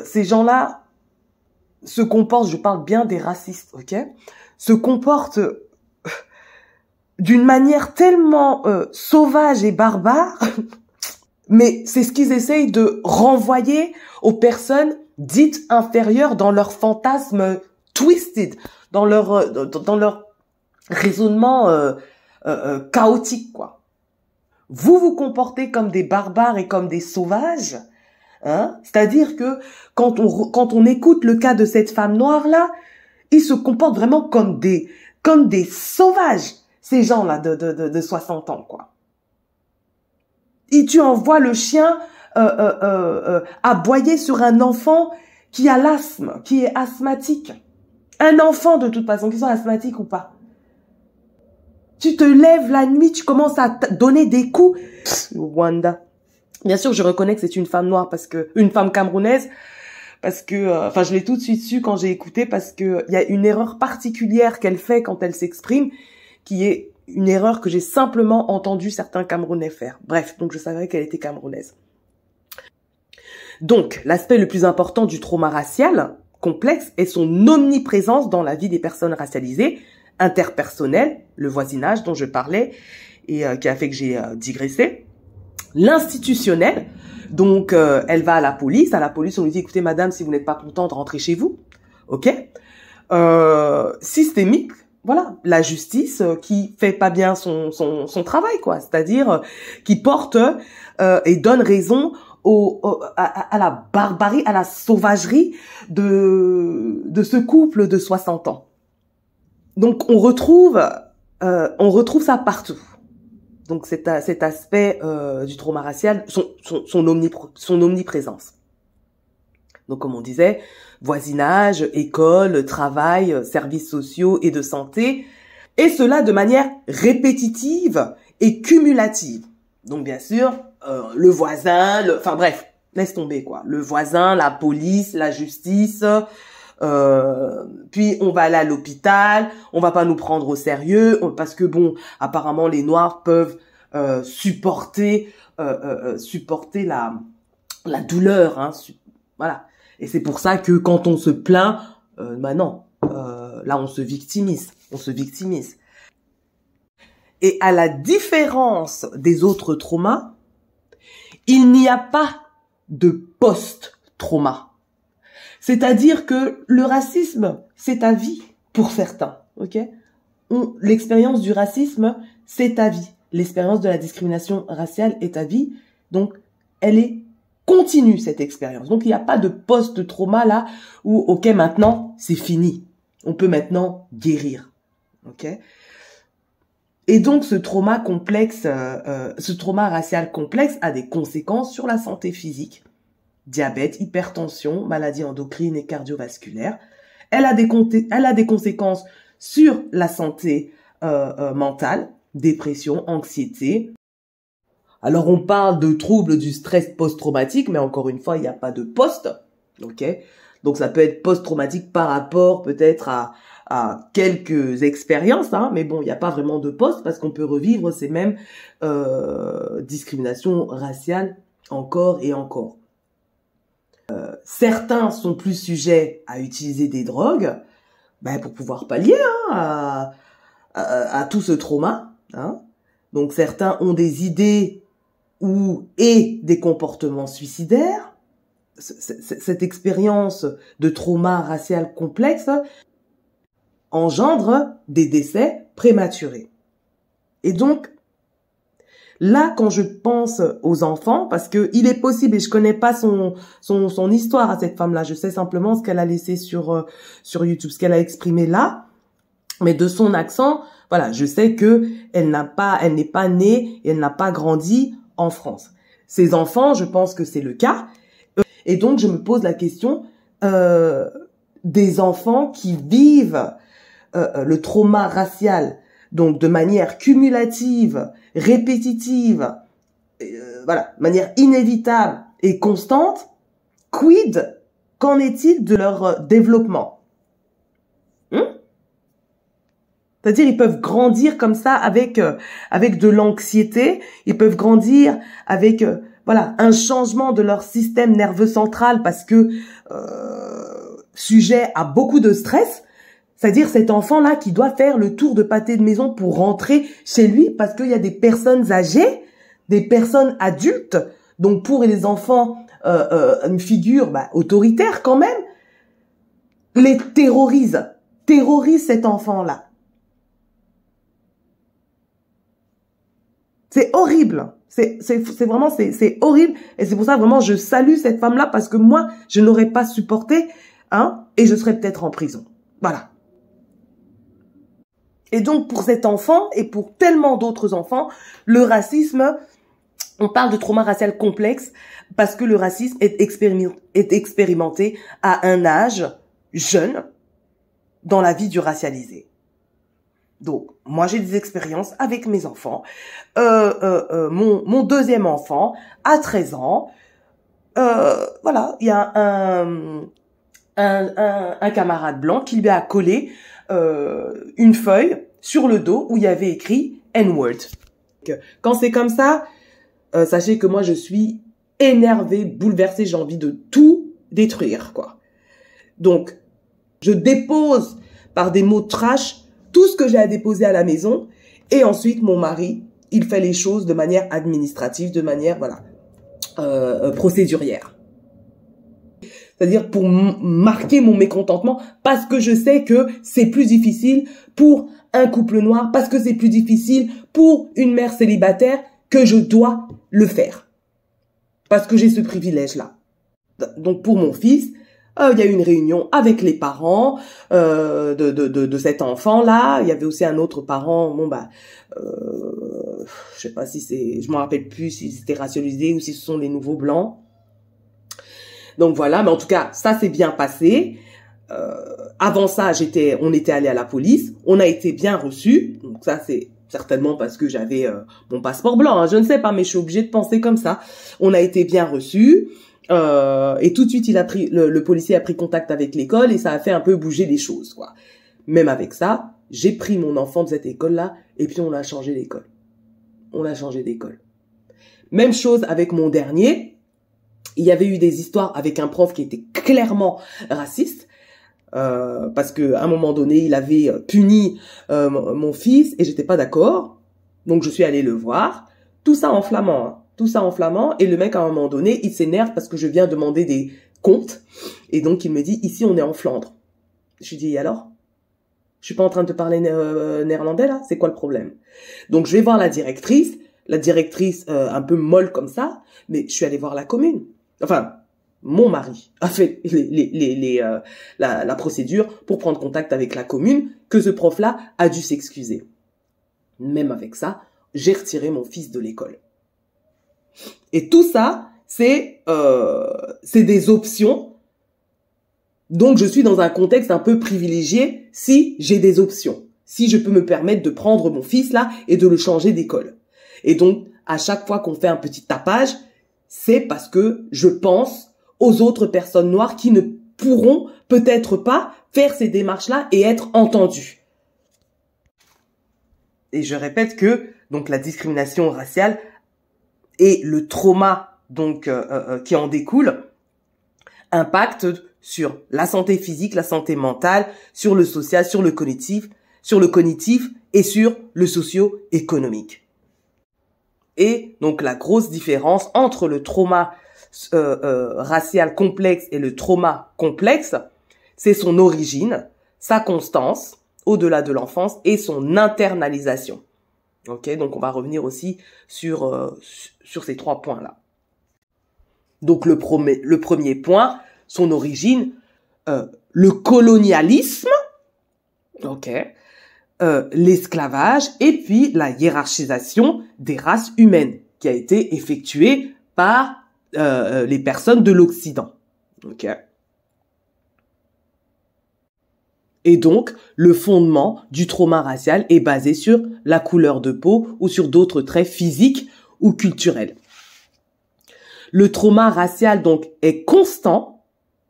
Ces gens-là se comportent, je parle bien des racistes, ok? Se comportent d'une manière tellement sauvage et barbare, mais c'est ce qu'ils essayent de renvoyer aux personnes dites inférieures dans leur fantasme twisted, dans leur raisonnement chaotique, quoi. Vous vous comportez comme des barbares et comme des sauvages, hein? C'est-à-dire que quand on écoute le cas de cette femme noire là, ils se comportent vraiment comme des sauvages, ces gens-là de 60 ans, quoi. Et tu envoies le chien aboyer sur un enfant qui a l'asthme, qui est asthmatique. Un enfant, de toute façon, qu'il soit asthmatique ou pas. Tu te lèves la nuit, tu commences à donner des coups. Wanda. Bien sûr, je reconnais que c'est une femme noire une femme camerounaise, parce que, je l'ai tout de suite su quand j'ai écouté, parce que il y a une erreur particulière qu'elle fait quand elle s'exprime, qui est une erreur que j'ai simplement entendu certains Camerounais faire. Bref, donc je savais qu'elle était camerounaise. Donc, l'aspect le plus important du trauma racial complexe est son omniprésence dans la vie des personnes racialisées, interpersonnelles, le voisinage dont je parlais et qui a fait que j'ai digressé. L'institutionnel, donc elle va à la police on lui dit écoutez madame, si vous n'êtes pas contente, rentrez chez vous, ok. Systémique, voilà, la justice qui fait pas bien son travail, quoi, c'est-à-dire qui porte et donne raison à la barbarie, à la sauvagerie de ce couple de 60 ans. Donc on retrouve ça partout. Donc cet aspect du trauma racial, son omniprésence. Donc comme on disait, voisinage, école, travail, services sociaux et de santé, et cela de manière répétitive et cumulative. Donc bien sûr, le voisin, bref, laisse tomber quoi. Le voisin, la police, la justice, puis on va aller à l'hôpital, on va pas nous prendre au sérieux parce que bon, apparemment les Noirs peuvent supporter la douleur, hein, voilà. Et c'est pour ça que quand on se plaint, non, là on se victimise. Et à la différence des autres traumas, il n'y a pas de post-trauma. C'est-à-dire que le racisme, c'est à vie pour certains, ok? L'expérience du racisme, c'est à vie. L'expérience de la discrimination raciale est à vie, donc elle est continue, cette expérience. Donc il n'y a pas de post-trauma là où, ok, maintenant, c'est fini. On peut maintenant guérir, ok? Et donc ce trauma complexe, ce trauma racial complexe a des conséquences sur la santé physique. Diabète, hypertension, maladies endocrines et cardiovasculaires. Elle a des conséquences sur la santé mentale, dépression, anxiété. Alors on parle de troubles du stress post-traumatique, mais encore une fois, il n'y a pas de post, ok? Donc ça peut être post-traumatique par rapport peut-être à quelques expériences, hein, mais bon, il n'y a pas vraiment de post parce qu'on peut revivre ces mêmes discriminations raciales encore et encore. Certains sont plus sujets à utiliser des drogues pour pouvoir pallier à tout ce trauma. Hein. Donc certains ont des idées et des comportements suicidaires. Cette expérience de trauma racial complexe engendre des décès prématurés. Et donc, là, quand je pense aux enfants, parce que il est possible, et je connais pas son histoire à cette femme-là, je sais simplement ce qu'elle a laissé sur YouTube, ce qu'elle a exprimé là, mais de son accent, voilà, je sais que elle n'est pas née et elle n'a pas grandi en France. Ses enfants, je pense que c'est le cas, et donc je me pose la question des enfants qui vivent le trauma racial, donc de manière cumulative, répétitive, manière inévitable et constante, quid, qu'en est-il de leur développement? C'est-à-dire, ils peuvent grandir comme ça avec de l'anxiété, ils peuvent grandir avec un changement de leur système nerveux central parce que sujet à beaucoup de stress. C'est-à-dire cet enfant-là qui doit faire le tour de pâté de maison pour rentrer chez lui parce qu'il y a des personnes âgées, des personnes adultes, donc pour les enfants, une figure autoritaire quand même, les terrorise cet enfant-là. C'est horrible. C'est vraiment, c'est horrible. Et c'est pour ça, vraiment, je salue cette femme-là parce que moi, je n'aurais pas supporté, et je serais peut-être en prison. Voilà. Et donc, pour cet enfant et pour tellement d'autres enfants, le racisme, On parle de trauma racial complexe parce que le racisme est expérimenté à un âge jeune dans la vie du racialisé. Donc, moi, j'ai des expériences avec mes enfants. Mon deuxième enfant a 13 ans. Voilà, il y a un camarade blanc qui lui a collé une feuille sur le dos où il y avait écrit N-word. Quand c'est comme ça, sachez que moi, je suis énervée, bouleversée, j'ai envie de tout détruire, quoi. Donc, je dépose par des mots trash tout ce que j'ai à déposer à la maison et ensuite, mon mari, il fait les choses de manière administrative, de manière, voilà, procédurière. C'est-à-dire pour marquer mon mécontentement parce que je sais que c'est plus difficile pour un couple noir, parce que c'est plus difficile pour une mère célibataire que je dois le faire. Parce que j'ai ce privilège-là. Donc pour mon fils, il y a eu une réunion avec les parents de cet enfant-là. Il y avait aussi un autre parent, bon bah, je sais pas si c'est, je m'en rappelle plus si c'était racialisé ou si ce sont les nouveaux blancs. Donc voilà, mais en tout cas, ça s'est bien passé. Avant ça, on était allé à la police, on a été bien reçus. Donc ça, c'est certainement parce que j'avais mon passeport blanc, hein, je ne sais pas, mais je suis obligée de penser comme ça. On a été bien reçus. Et tout de suite, le policier a pris contact avec l'école et ça a fait un peu bouger les choses, quoi. Même avec ça, j'ai pris mon enfant de cette école-là et puis on a changé d'école. On a changé d'école. Même chose avec mon dernier. Il y avait eu des histoires avec un prof qui était clairement raciste. Parce que à un moment donné, il avait puni mon fils et j'étais pas d'accord. Donc je suis allée le voir. Tout ça en flamand, hein. Tout ça en flamand, et le mec, à un moment donné, il s'énerve parce que je viens demander des comptes, et donc il me dit, ici, on est en Flandre. Je lui dis, et alors? Je suis pas en train de te parler néerlandais, là? C'est quoi le problème? Donc, je vais voir la directrice un peu molle comme ça, mais je suis allée voir la commune. Enfin, mon mari a fait la procédure pour prendre contact avec la commune, que ce prof-là a dû s'excuser. Même avec ça, j'ai retiré mon fils de l'école. Et tout ça, c'est des options. Donc, je suis dans un contexte un peu privilégié si j'ai des options. Si je peux me permettre de prendre mon fils là et de le changer d'école. Et donc, à chaque fois qu'on fait un petit tapage, c'est parce que je pense aux autres personnes noires qui ne pourront peut-être pas faire ces démarches-là et être entendues. Et je répète que donc la discrimination raciale et le trauma donc qui en découle impacte sur la santé physique, la santé mentale, sur le social, sur le cognitif et sur le socio-économique. Et donc la grosse différence entre le trauma racial complexe et le trauma complexe, c'est son origine, sa constance au-delà de l'enfance et son internalisation. Ok, donc on va revenir aussi sur ces trois points-là. Donc le premier point, son origine, le colonialisme, ok, l'esclavage et puis la hiérarchisation des races humaines qui a été effectuée par les personnes de l'Occident. Ok. Et donc, le fondement du trauma racial est basé sur la couleur de peau ou sur d'autres traits physiques ou culturels. Le trauma racial, donc, est constant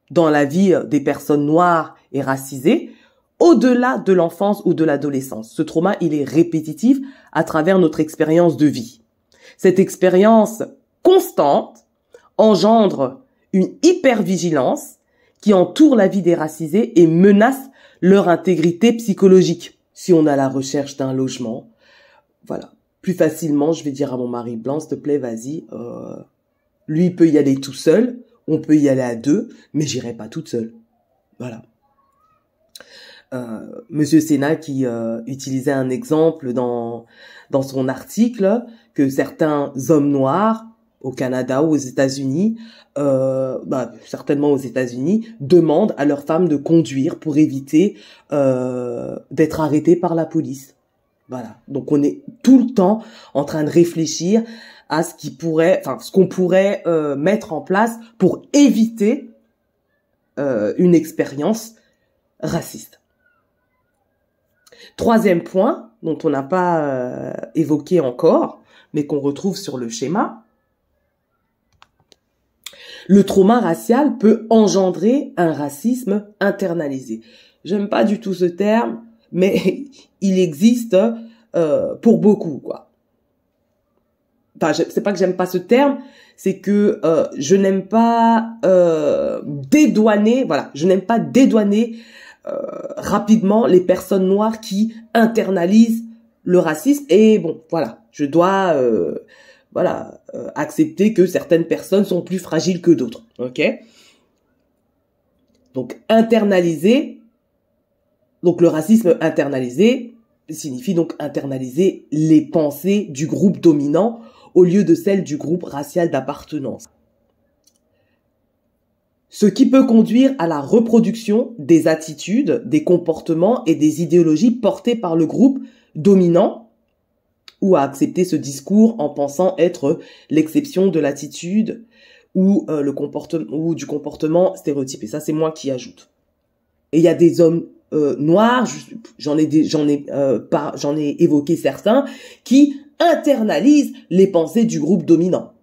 dans la vie des personnes noires et racisées au-delà de l'enfance ou de l'adolescence. Ce trauma, il est répétitif à travers notre expérience de vie. Cette expérience constante engendre une hypervigilance qui entoure la vie des racisés et menace leur intégrité psychologique. Si on a la recherche d'un logement, voilà, plus facilement, je vais dire à mon mari blanc, s'il te plaît, vas-y, lui il peut y aller tout seul, on peut y aller à deux, mais j'irai pas toute seule. Voilà. Monsieur Sénat qui utilisait un exemple dans son article que certains hommes noirs au Canada ou aux États-Unis, certainement aux États-Unis, demandent à leurs femmes de conduire pour éviter d'être arrêtés par la police. Voilà. Donc on est tout le temps en train de réfléchir à ce qu'on pourrait mettre en place pour éviter une expérience raciste. Troisième point, dont on n'a pas évoqué encore, mais qu'on retrouve sur le schéma, le trauma racial peut engendrer un racisme internalisé. J'aime pas du tout ce terme, mais il existe pour beaucoup, quoi. Enfin, c'est pas que j'aime pas ce terme, c'est que je n'aime pas dédouaner, voilà, je n'aime pas dédouaner rapidement les personnes noires qui internalisent le racisme. Et bon, voilà, je dois accepter que certaines personnes sont plus fragiles que d'autres, ok? Donc internaliser, donc le racisme internalisé signifie donc internaliser les pensées du groupe dominant au lieu de celles du groupe racial d'appartenance. Ce qui peut conduire à la reproduction des attitudes, des comportements et des idéologies portées par le groupe dominant, ou à accepter ce discours en pensant être l'exception de l'attitude ou du comportement stéréotypé. Ça, c'est moi qui ajoute. Et il y a des hommes noirs, j'en ai évoqué certains, qui internalisent les pensées du groupe dominant.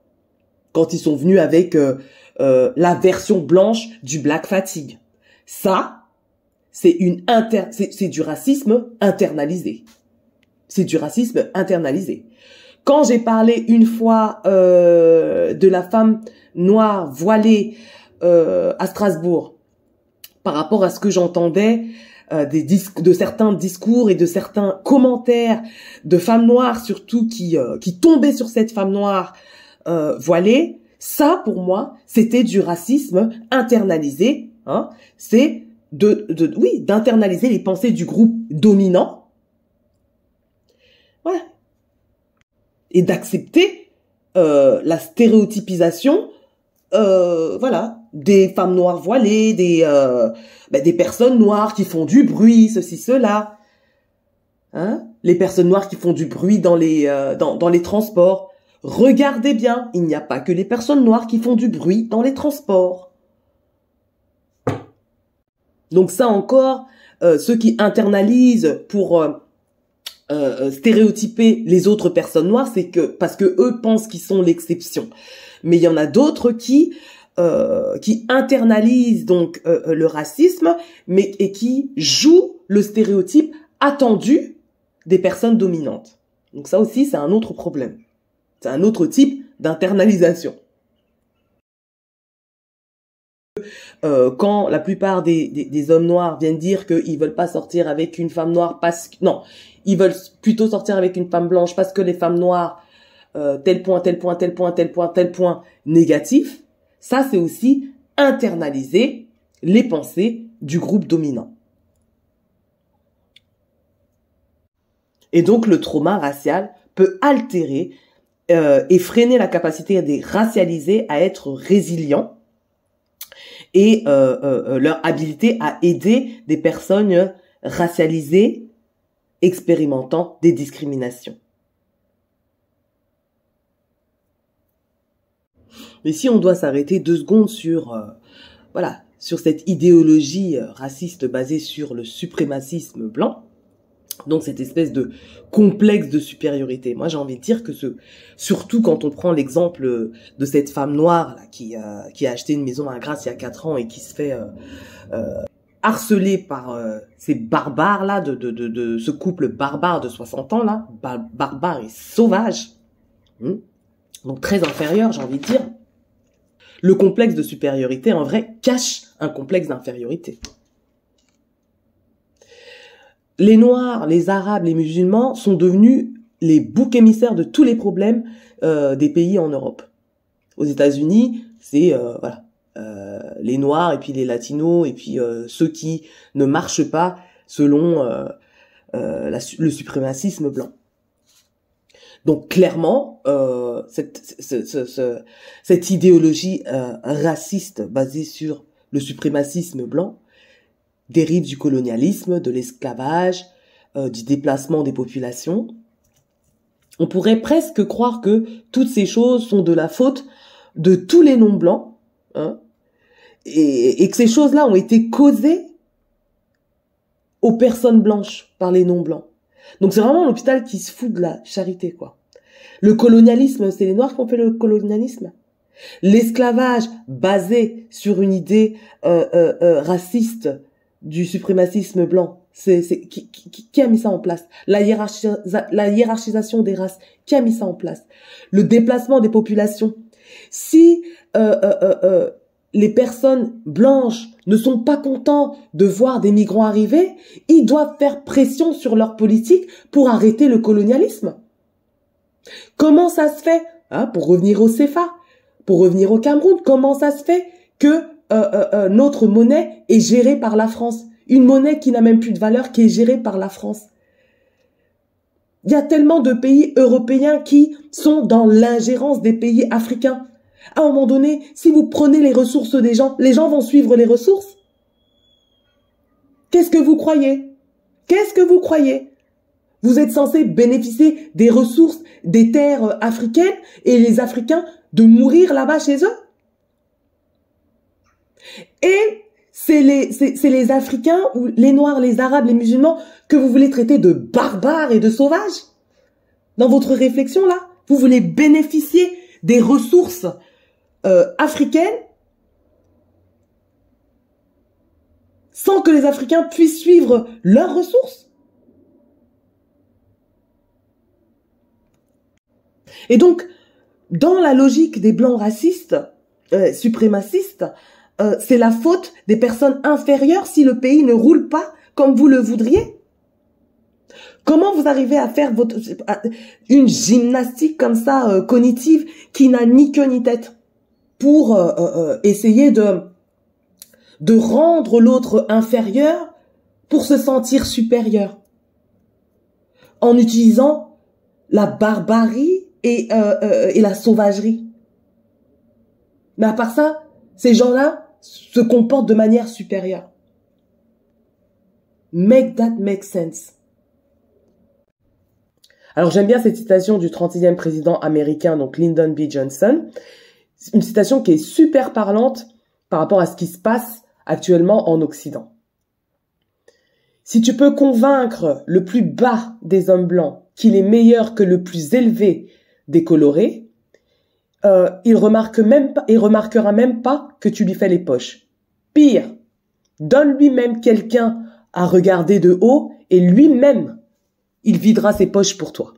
Quand ils sont venus avec la version blanche du Black Fatigue. Ça, c'est du racisme internalisé. C'est du racisme internalisé. Quand j'ai parlé une fois de la femme noire voilée à Strasbourg, par rapport à ce que j'entendais de certains discours et de certains commentaires de femmes noires surtout qui tombaient sur cette femme noire voilée, ça pour moi c'était du racisme internalisé, hein. C'est d'internaliser les pensées du groupe dominant, voilà, et d'accepter la stéréotypisation, voilà, des femmes noires voilées, des personnes noires qui font du bruit, ceci, cela, hein, les personnes noires qui font du bruit dans les transports. Regardez bien, il n'y a pas que les personnes noires qui font du bruit dans les transports. Donc ça encore, ceux qui internalisent pour stéréotyper les autres personnes noires, c'est que parce que eux pensent qu'ils sont l'exception. Mais il y en a d'autres qui internalisent donc le racisme, et qui jouent le stéréotype attendu des personnes dominantes. Donc ça aussi, c'est un autre problème. C'est un autre type d'internalisation. Quand la plupart des hommes noirs viennent dire qu'ils veulent pas sortir avec une femme noire ils veulent plutôt sortir avec une femme blanche parce que les femmes noires tel point négatif, ça c'est aussi internaliser les pensées du groupe dominant. Et donc le trauma racial peut altérer et freiner la capacité des racialisés à être résilients et leur habilité à aider des personnes racialisées expérimentant des discriminations. Mais si on doit s'arrêter 2 secondes sur cette idéologie raciste basée sur le suprémacisme blanc, donc cette espèce de complexe de supériorité. Moi, j'ai envie de dire que surtout quand on prend l'exemple de cette femme noire là, qui a acheté une maison à Grasse il y a 4 ans et qui se fait harceler par ces barbares là, de ce couple barbare de 60 ans là, barbare et sauvage, donc très inférieur, j'ai envie de dire. Le complexe de supériorité, en vrai, cache un complexe d'infériorité. Les Noirs, les Arabes, les musulmans sont devenus les boucs émissaires de tous les problèmes des pays en Europe. Aux États-Unis, c'est les Noirs et puis les Latinos et puis ceux qui ne marchent pas selon le suprémacisme blanc. Donc clairement, cette idéologie raciste basée sur le suprémacisme blanc dérive du colonialisme, de l'esclavage, du déplacement des populations. On pourrait presque croire que toutes ces choses sont de la faute de tous les non-blancs, hein, et que ces choses-là ont été causées aux personnes blanches par les non-blancs. Donc c'est vraiment l'hôpital qui se fout de la charité, quoi. Le colonialisme, c'est les Noirs qui ont fait le colonialisme. L'esclavage basé sur une idée raciste du suprémacisme blanc, qui a mis ça en place? La hiérarchisation des races, qui a mis ça en place? Le déplacement des populations. Si les personnes blanches ne sont pas contents de voir des migrants arriver, ils doivent faire pression sur leur politique pour arrêter le colonialisme. Comment ça se fait, hein, pour revenir au CFA, pour revenir au Cameroun, comment ça se fait que notre monnaie est gérée par la France? Une monnaie qui n'a même plus de valeur, qui est gérée par la France. Il y a tellement de pays européens qui sont dans l'ingérence des pays africains. À un moment donné, si vous prenez les ressources des gens, les gens vont suivre les ressources. Qu'est-ce que vous croyez? Qu'est-ce que vous croyez? Vous êtes censé bénéficier des ressources des terres africaines et les Africains de mourir là-bas chez eux? Et c'est les Africains ou les Noirs, les Arabes, les musulmans que vous voulez traiter de barbares et de sauvages? Dans votre réflexion là, vous voulez bénéficier des ressources africaines sans que les Africains puissent suivre leurs ressources? Et donc, dans la logique des blancs racistes, suprémacistes, c'est la faute des personnes inférieures si le pays ne roule pas comme vous le voudriez. Comment vous arrivez à faire une gymnastique comme ça, cognitive, qui n'a ni queue ni tête, pour essayer de rendre l'autre inférieur pour se sentir supérieur, en utilisant la barbarie et la sauvagerie? Mais à part ça, ces gens-là se comportent de manière supérieure. Make that make sense. Alors j'aime bien cette citation du 36e président américain, donc Lyndon B. Johnson. C'est une citation qui est super parlante par rapport à ce qui se passe actuellement en Occident. Si tu peux convaincre le plus bas des hommes blancs qu'il est meilleur que le plus élevé des colorés, il remarquera même pas que tu lui fais les poches. Pire, donne lui-même quelqu'un à regarder de haut et lui-même, il videra ses poches pour toi.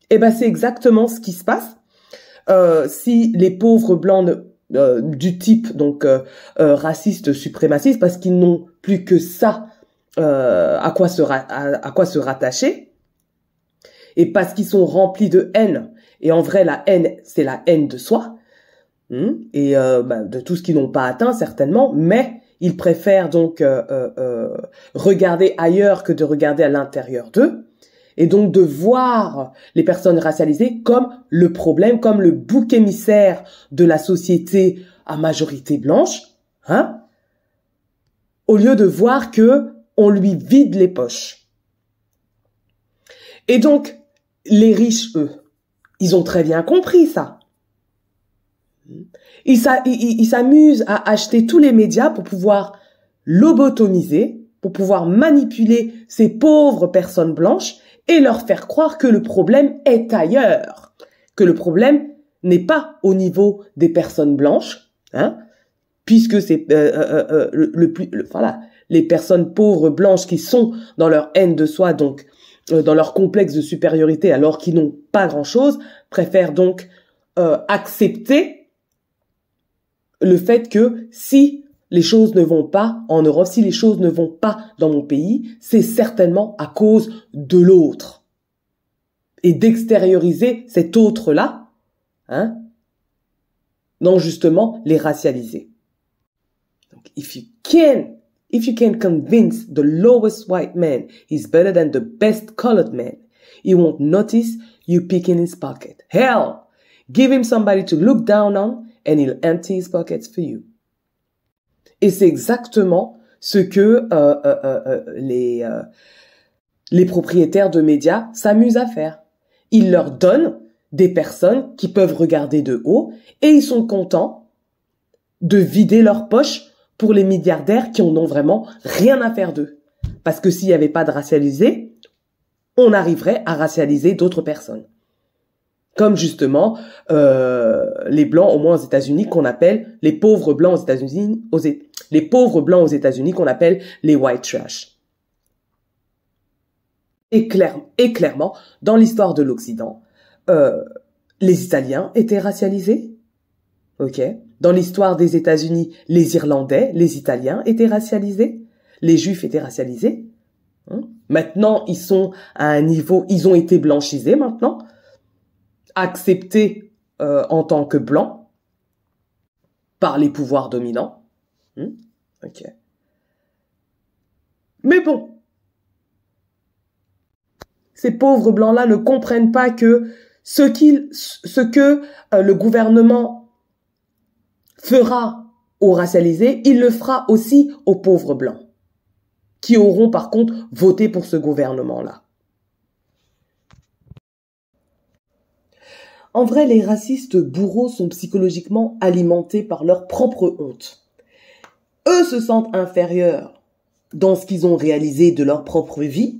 Et ben c'est exactement ce qui se passe. Si les pauvres blancs du type donc raciste, suprémaciste, parce qu'ils n'ont plus que ça à quoi se rattacher, et parce qu'ils sont remplis de haine. Et en vrai, la haine, c'est la haine de soi, et de tout ce qu'ils n'ont pas atteint certainement, mais ils préfèrent donc regarder ailleurs que de regarder à l'intérieur d'eux, et donc de voir les personnes racialisées comme le problème, comme le bouc émissaire de la société à majorité blanche, hein, au lieu de voir que on lui vide les poches. Et donc, les riches, eux, ils ont très bien compris ça. Ils s'amusent à acheter tous les médias pour pouvoir lobotomiser, pour pouvoir manipuler ces pauvres personnes blanches et leur faire croire que le problème est ailleurs, que le problème n'est pas au niveau des personnes blanches, hein, puisque c'est les personnes pauvres blanches qui sont dans leur haine de soi, donc dans leur complexe de supériorité, alors qu'ils n'ont pas grand-chose, préfèrent donc accepter le fait que si les choses ne vont pas en Europe, si les choses ne vont pas dans mon pays, c'est certainement à cause de l'autre. Et d'extérioriser cet autre-là, hein, non justement les racialiser. Donc, if you can convince the lowest white man is better than the best colored man, he won't notice you picking his pocket. Hell, give him somebody to look down on and he'll empty his pockets for you. Et c'est exactement ce que les propriétaires de médias s'amusent à faire. ils leur donnent des personnes qui peuvent regarder de haut et ils sont contents de vider leurs poches pour les milliardaires qui en ont vraiment rien à faire d'eux. Parce que s'il n'y avait pas de racialisés, on arriverait à racialiser d'autres personnes. Comme justement les blancs, au moins aux États-Unis, qu'on appelle les pauvres blancs aux États-Unis, les pauvres blancs aux États-Unis qu'on appelle les white trash. Et clairement, dans l'histoire de l'Occident, les Italiens étaient racialisés. Ok. Dans l'histoire des États-Unis, les Irlandais, les Italiens étaient racialisés. Les Juifs étaient racialisés. Maintenant, ils sont à un niveau, ils ont été blanchisés maintenant, acceptés en tant que blancs par les pouvoirs dominants. Ok. Mais bon, ces pauvres blancs-là ne comprennent pas que ce que le gouvernement fera aux racialisés, il le fera aussi aux pauvres blancs, qui auront par contre voté pour ce gouvernement-là. En vrai, les racistes bourreaux sont psychologiquement alimentés par leur propre honte. Eux se sentent inférieurs dans ce qu'ils ont réalisé de leur propre vie,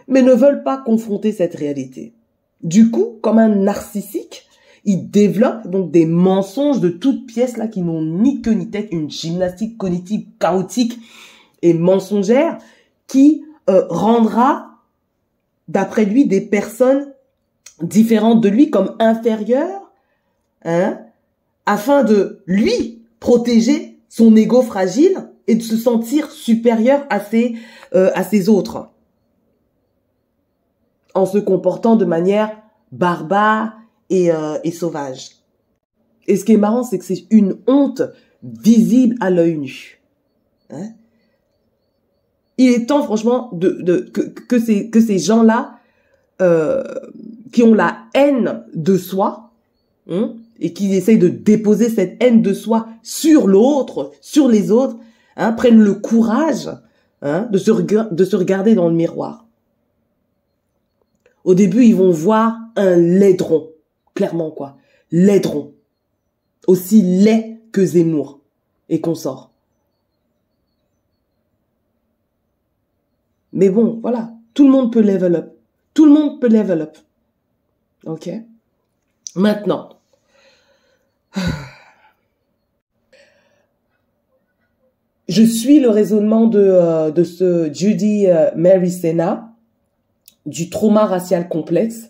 mais ne veulent pas confronter cette réalité. Du coup, comme un narcissique, ils développent donc des mensonges de toutes pièces là qui n'ont ni queue ni tête, une gymnastique cognitive chaotique et mensongère qui rendra, d'après lui, des personnes différentes de lui comme inférieures, afin de lui protéger son ego fragile et de se sentir supérieur à ses autres, en se comportant de manière barbare et sauvage. Et ce qui est marrant, c'est que c'est une honte visible à l'œil nu. Il est temps, franchement, que ces gens-là, qui ont la haine de soi, et qui essayent de déposer cette haine de soi sur l'autre, sur les autres, prennent le courage de se regarder dans le miroir. Au début, ils vont voir un laidron. Clairement, quoi. Laidron. Aussi laid que Zemmour et consorts. Mais bon, voilà. Tout le monde peut level up. Tout le monde peut level up. Ok? Maintenant. Je suis le raisonnement de ce Judy Mary Sena, du trauma racial complexe.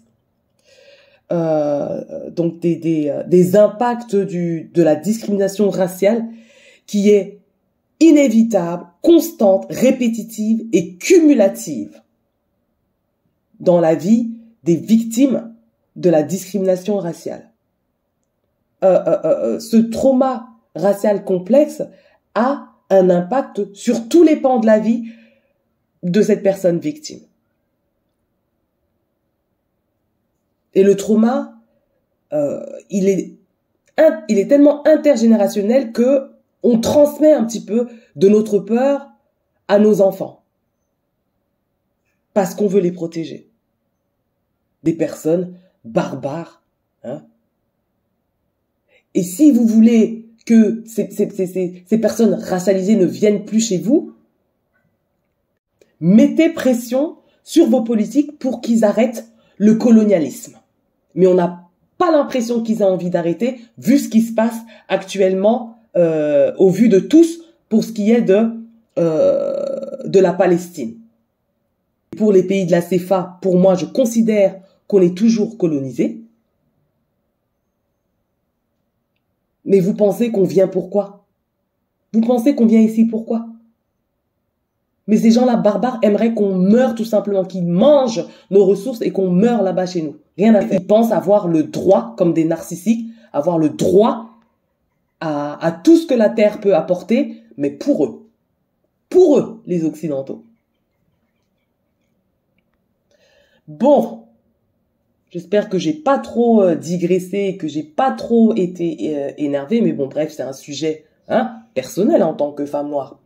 Donc des impacts de la discrimination raciale qui est inévitable, constante, répétitive et cumulative dans la vie des victimes de la discrimination raciale. Ce trauma racial complexe a un impact sur tous les pans de la vie de cette personne victime. Et le trauma, il est tellement intergénérationnel que on transmet un petit peu de notre peur à nos enfants. Parce qu'on veut les protéger. Des personnes barbares. Et si vous voulez que ces personnes racialisées ne viennent plus chez vous, mettez pression sur vos politiques pour qu'ils arrêtent le colonialisme. Mais on n'a pas l'impression qu'ils ont envie d'arrêter, vu ce qui se passe actuellement, au vu de tous, pour ce qui est de la Palestine. Pour les pays de la CFA, pour moi, je considère qu'on est toujours colonisé. Mais vous pensez qu'on vient pourquoi? Vous pensez qu'on vient ici pourquoi? Mais ces gens-là barbares aimeraient qu'on meure tout simplement, qu'ils mangent nos ressources et qu'on meure là-bas chez nous. Rien à faire. Ils pensent avoir le droit, comme des narcissiques, avoir le droit à tout ce que la Terre peut apporter, mais pour eux, les Occidentaux. Bon, j'espère que j'ai pas trop digressé, que j'ai pas trop été énervée, mais bon, bref, c'est un sujet personnel en tant que femme noire.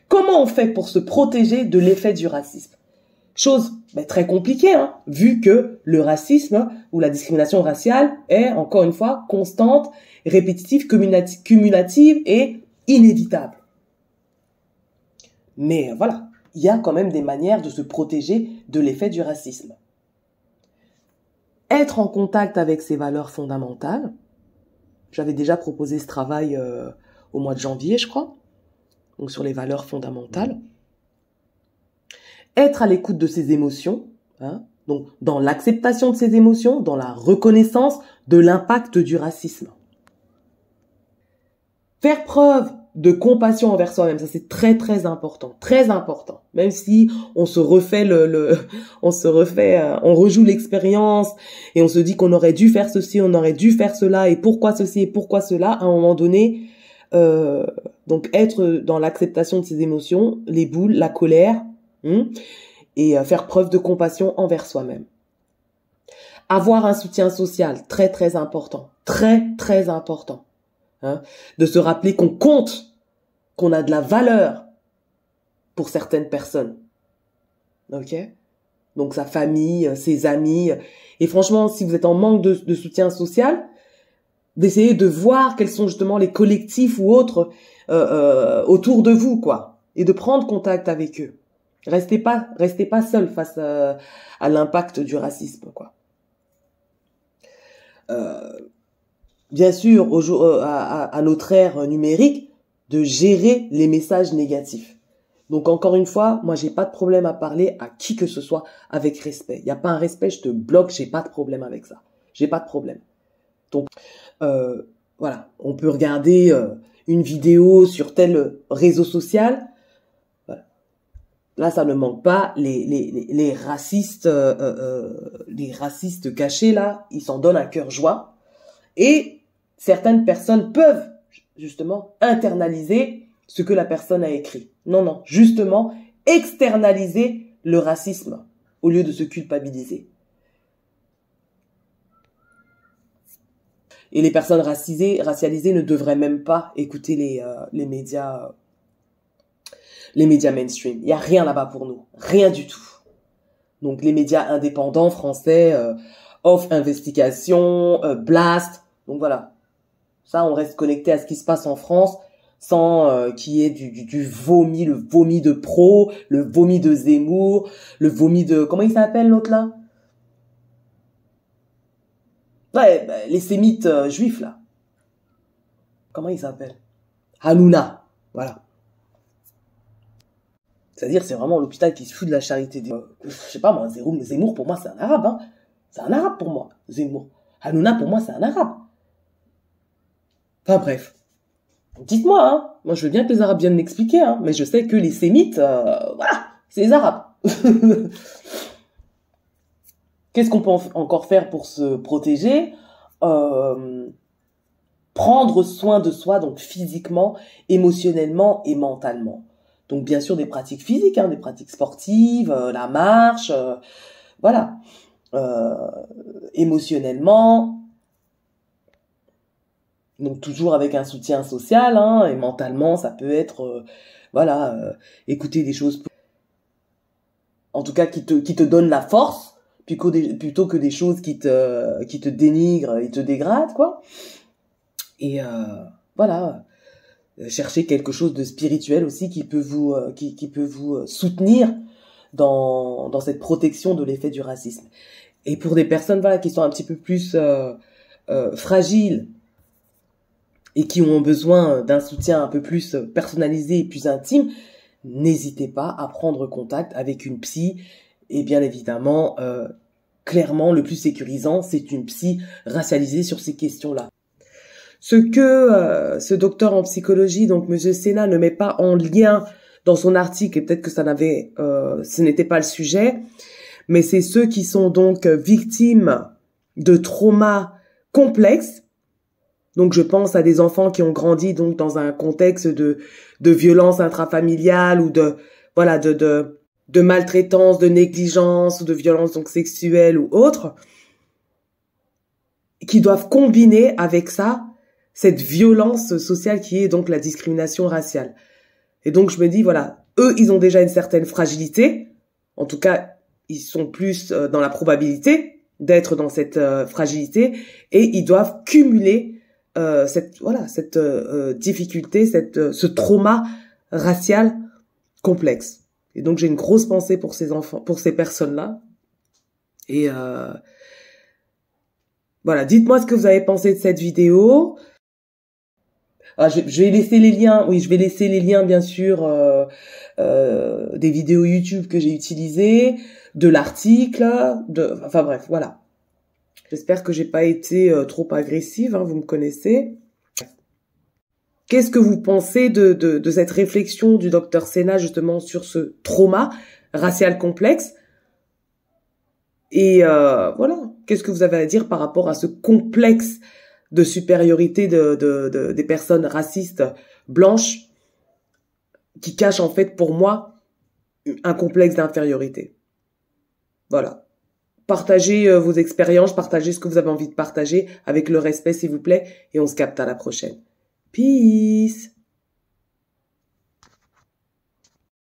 Comment on fait pour se protéger de l'effet du racisme? Chose très compliquée, hein, vu que le racisme ou la discrimination raciale est, encore une fois, constante, répétitive, cumulative et inévitable. Mais voilà, il y a quand même des manières de se protéger de l'effet du racisme. Être en contact avec ses valeurs fondamentales. J'avais déjà proposé ce travail au mois de janvier, je crois, donc sur les valeurs fondamentales. Être à l'écoute de ses émotions, hein, donc dans l'acceptation de ses émotions, dans la reconnaissance de l'impact du racisme. Faire preuve de compassion envers soi-même, ça c'est très très important, même si on se refait on rejoue l'expérience et on se dit qu'on aurait dû faire ceci, on aurait dû faire cela et pourquoi ceci et pourquoi cela, à un moment donné, donc être dans l'acceptation de ses émotions, les boules, la colère, et faire preuve de compassion envers soi-même. Avoir un soutien social, très très important, hein, de se rappeler qu'on compte, qu'on a de la valeur pour certaines personnes. Ok? Donc sa famille, ses amis. Et franchement, si vous êtes en manque de soutien social, d'essayer de voir quels sont justement les collectifs ou autres autour de vous, quoi. Et de prendre contact avec eux. Restez pas seul face à l'impact du racisme, quoi. Bien sûr, à notre ère numérique, de gérer les messages négatifs. Donc encore une fois, moi j'ai pas de problème à parler à qui que ce soit avec respect. Il y a pas un respect, je te bloque, j'ai pas de problème avec ça. J'ai pas de problème. Donc voilà, on peut regarder une vidéo sur tel réseau social. Voilà. Là, ça ne manque pas. Les racistes cachés là, ils s'en donnent à cœur joie. Et certaines personnes peuvent justement internaliser ce que la personne a écrit. Non, justement, externaliser le racisme au lieu de se culpabiliser. Et les personnes racialisées ne devraient même pas écouter les médias mainstream. Il n'y a rien là-bas pour nous. Rien du tout. Donc les médias indépendants français, Off Investigation, Blast, donc voilà. Ça, on reste connecté à ce qui se passe en France sans qu'il y ait du vomi, le vomi de Pro, le vomi de Zemmour, le vomi de... Comment il s'appelle l'autre là? Ouais, les sémites juifs là. Comment il s'appelle? Hanouna, voilà. C'est-à-dire, c'est vraiment l'hôpital qui se fout de la charité. Je sais pas moi, Zemmour pour moi c'est un arabe, hein. C'est un arabe pour moi, Zemmour. Hanouna pour moi c'est un arabe. Enfin bref, dites-moi, hein. Moi je veux bien que les Arabes viennent m'expliquer, hein. Mais je sais que les sémites, voilà, c'est les Arabes. Qu'est-ce qu'on peut encore faire pour se protéger? Prendre soin de soi, donc physiquement, émotionnellement et mentalement. Donc bien sûr des pratiques physiques, hein, des pratiques sportives, la marche, voilà. Émotionnellement, donc toujours avec un soutien social, hein, et mentalement ça peut être écouter des choses en tout cas qui te donnent la force plutôt que des choses qui te dénigrent et te dégradent, quoi. Et chercher quelque chose de spirituel aussi qui peut vous soutenir dans cette protection de l'effet du racisme. Et pour des personnes qui sont un petit peu plus fragiles et qui ont besoin d'un soutien un peu plus personnalisé et plus intime, n'hésitez pas à prendre contact avec une psy. Et bien évidemment, clairement, le plus sécurisant, c'est une psy racialisée sur ces questions-là. Ce que ce docteur en psychologie, donc Monsieur Sena, ne met pas en lien dans son article, et peut-être que ce n'était pas le sujet, mais c'est ceux qui sont donc victimes de traumas complexes. Donc je pense à des enfants qui ont grandi donc dans un contexte de violence intrafamiliale ou de maltraitance, de négligence ou de violence donc sexuelle ou autre, qui doivent combiner avec ça cette violence sociale qui est donc la discrimination raciale. Et donc je me dis eux ils ont déjà une certaine fragilité, en tout cas ils sont plus dans la probabilité d'être dans cette fragilité et ils doivent cumuler cette difficulté, ce trauma racial complexe. Et donc j'ai une grosse pensée pour ces enfants, pour ces personnes-là. Et voilà, dites-moi ce que vous avez pensé de cette vidéo. Je vais laisser les liens. Oui, je vais laisser les liens bien sûr des vidéos YouTube que j'ai utilisées, de l'article, enfin bref, voilà. J'espère que j'ai pas été trop agressive, hein, vous me connaissez. Qu'est-ce que vous pensez de cette réflexion du docteur Sena justement sur ce trauma racial complexe? Et voilà, qu'est-ce que vous avez à dire par rapport à ce complexe de supériorité des personnes racistes blanches qui cachent en fait pour moi un complexe d'infériorité? Voilà. Partagez vos expériences, partagez ce que vous avez envie de partager avec le respect s'il vous plaît et on se capte à la prochaine. Peace!